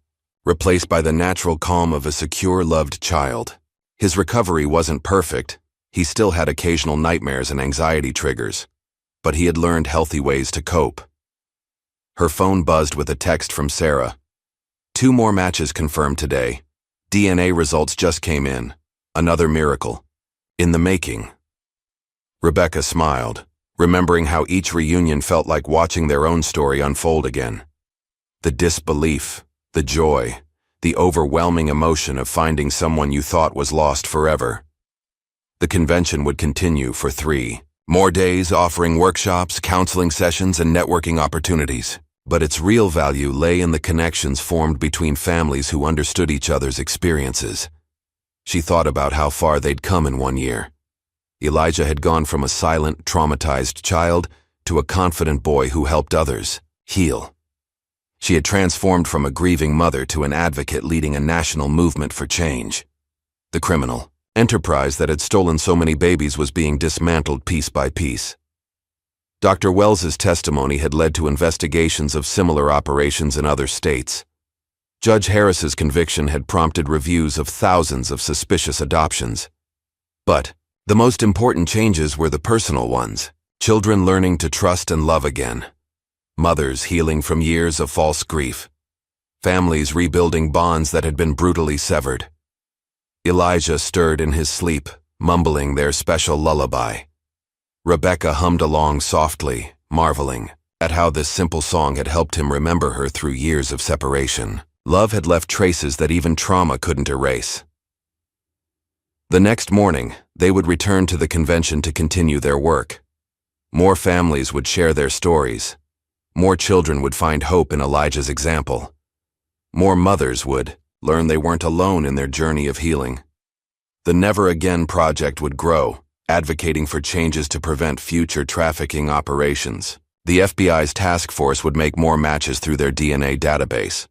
replaced by the natural calm of a secure, loved child. His recovery wasn't perfect. He still had occasional nightmares and anxiety triggers, but he had learned healthy ways to cope. Her phone buzzed with a text from Sarah. 2 more matches confirmed today. DNA results just came in. Another miracle. In the making. Rebecca smiled, remembering how each reunion felt like watching their own story unfold again. The disbelief, the joy, the overwhelming emotion of finding someone you thought was lost forever. The convention would continue for 3 more days, offering workshops, counseling sessions, and networking opportunities. But its real value lay in the connections formed between families who understood each other's experiences. She thought about how far they'd come in 1 year. Elijah had gone from a silent, traumatized child to a confident boy who helped others heal. She had transformed from a grieving mother to an advocate leading a national movement for change. The criminal enterprise that had stolen so many babies was being dismantled piece by piece. Dr. Wells's testimony had led to investigations of similar operations in other states. Judge Harris's conviction had prompted reviews of thousands of suspicious adoptions. But the most important changes were the personal ones: children learning to trust and love again, mothers healing from years of false grief, families rebuilding bonds that had been brutally severed. Elijah stirred in his sleep, mumbling their special lullaby. Rebecca hummed along softly, marveling at how this simple song had helped him remember her through years of separation. Love had left traces that even trauma couldn't erase. The next morning, they would return to the convention to continue their work. More families would share their stories. More children would find hope in Elijah's example. More mothers would learn they weren't alone in their journey of healing. The Never Again project would grow, advocating for changes to prevent future trafficking operations. The FBI's task force would make more matches through their DNA database.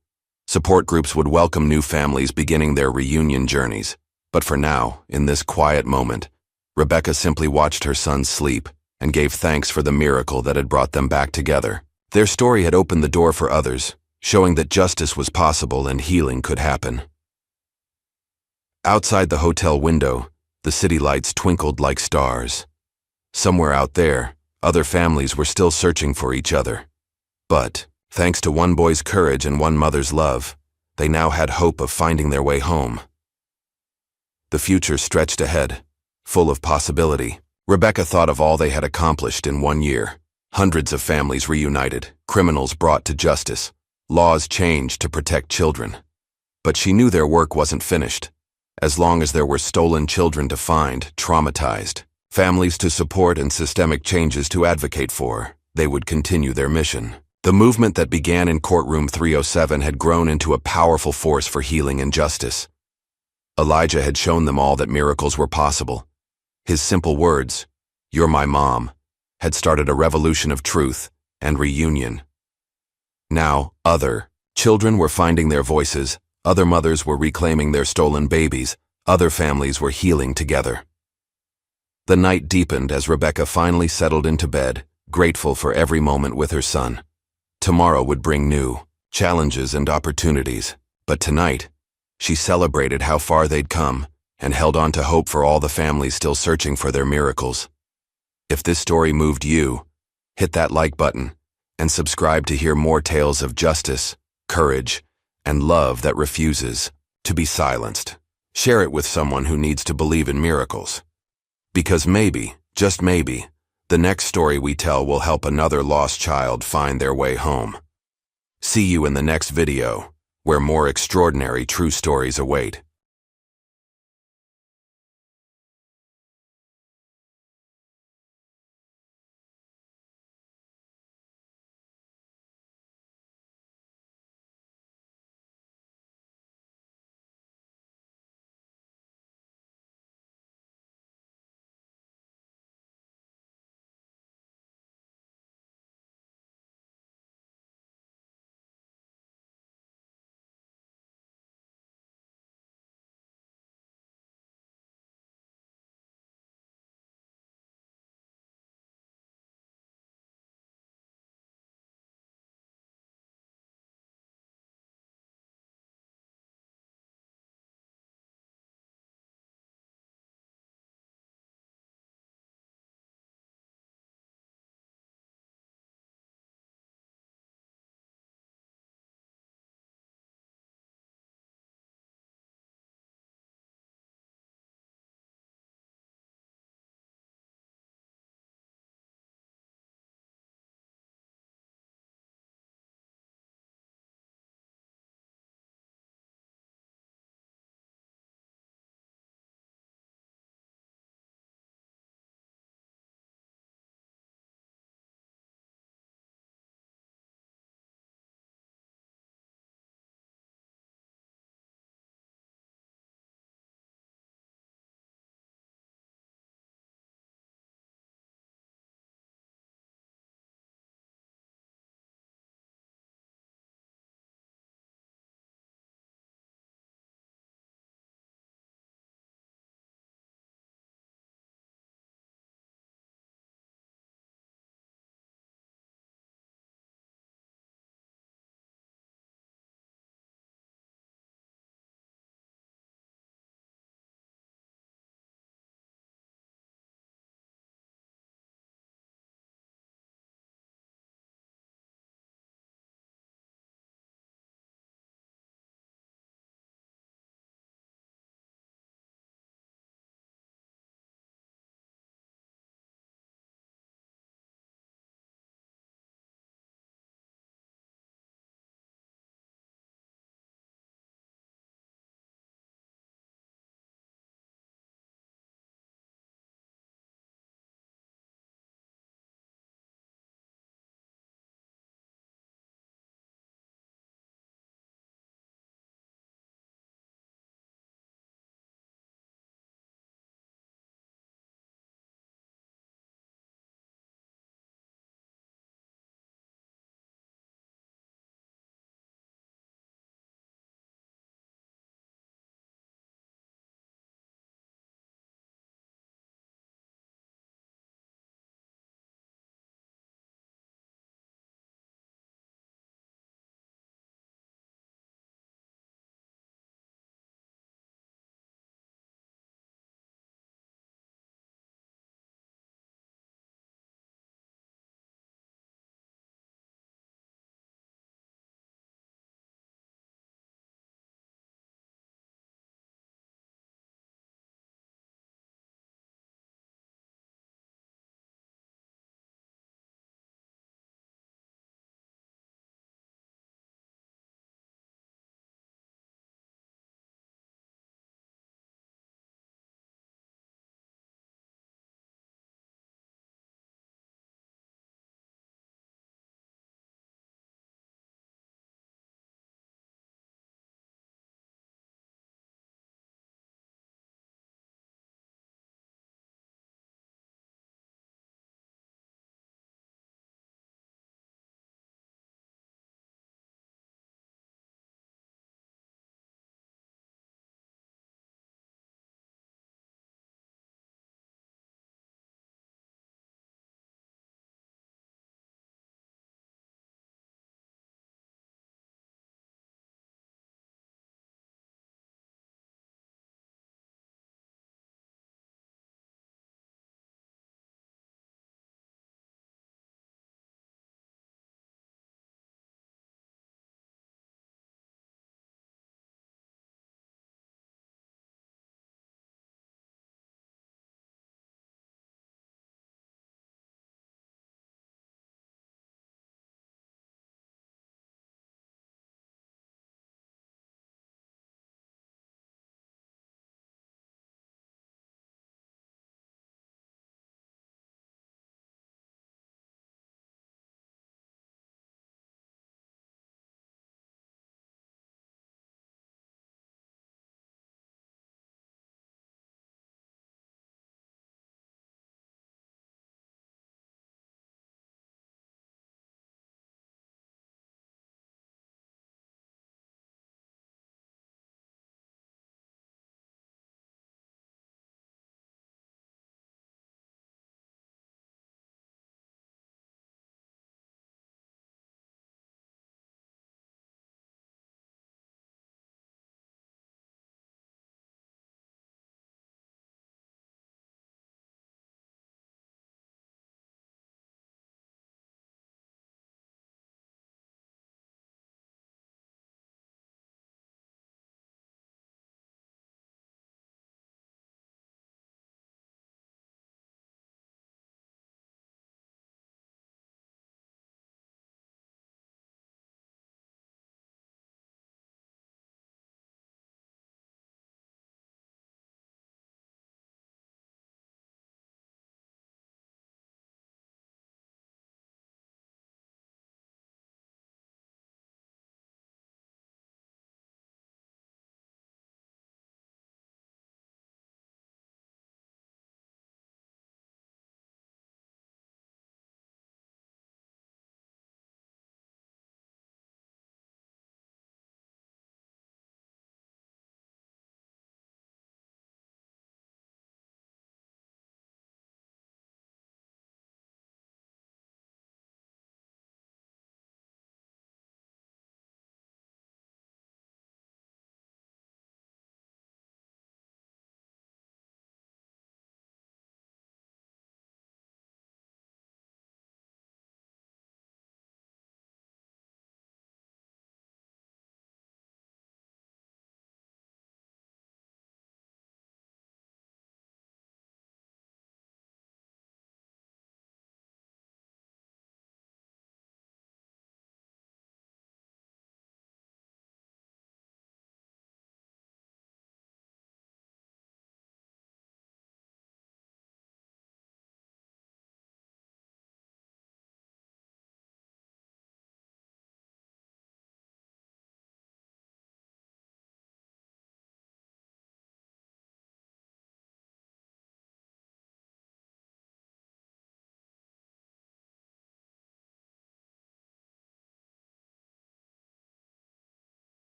Support groups would welcome new families beginning their reunion journeys. But for now, in this quiet moment, Rebecca simply watched her son sleep and gave thanks for the miracle that had brought them back together. Their story had opened the door for others, showing that justice was possible and healing could happen. Outside the hotel window, the city lights twinkled like stars. Somewhere out there, other families were still searching for each other. But, thanks to one boy's courage and one mother's love, they now had hope of finding their way home. The future stretched ahead, full of possibility. Rebecca thought of all they had accomplished in 1 year. Hundreds of families reunited, criminals brought to justice, laws changed to protect children. But she knew their work wasn't finished. As long as there were stolen children to find, traumatized, families to support, and systemic changes to advocate for, they would continue their mission. The movement that began in Courtroom 307 had grown into a powerful force for healing and justice. Elijah had shown them all that miracles were possible. His simple words, "You're my mom," had started a revolution of truth and reunion. Now, other children were finding their voices, other mothers were reclaiming their stolen babies, other families were healing together. The night deepened as Rebecca finally settled into bed, grateful for every moment with her son. Tomorrow would bring new challenges and opportunities, but tonight, she celebrated how far they'd come and held on to hope for all the families still searching for their miracles. If this story moved you, hit that like button and subscribe to hear more tales of justice, courage, and love that refuses to be silenced. Share it with someone who needs to believe in miracles. Because maybe, just maybe, the next story we tell will help another lost child find their way home. See you in the next video, where more extraordinary true stories await.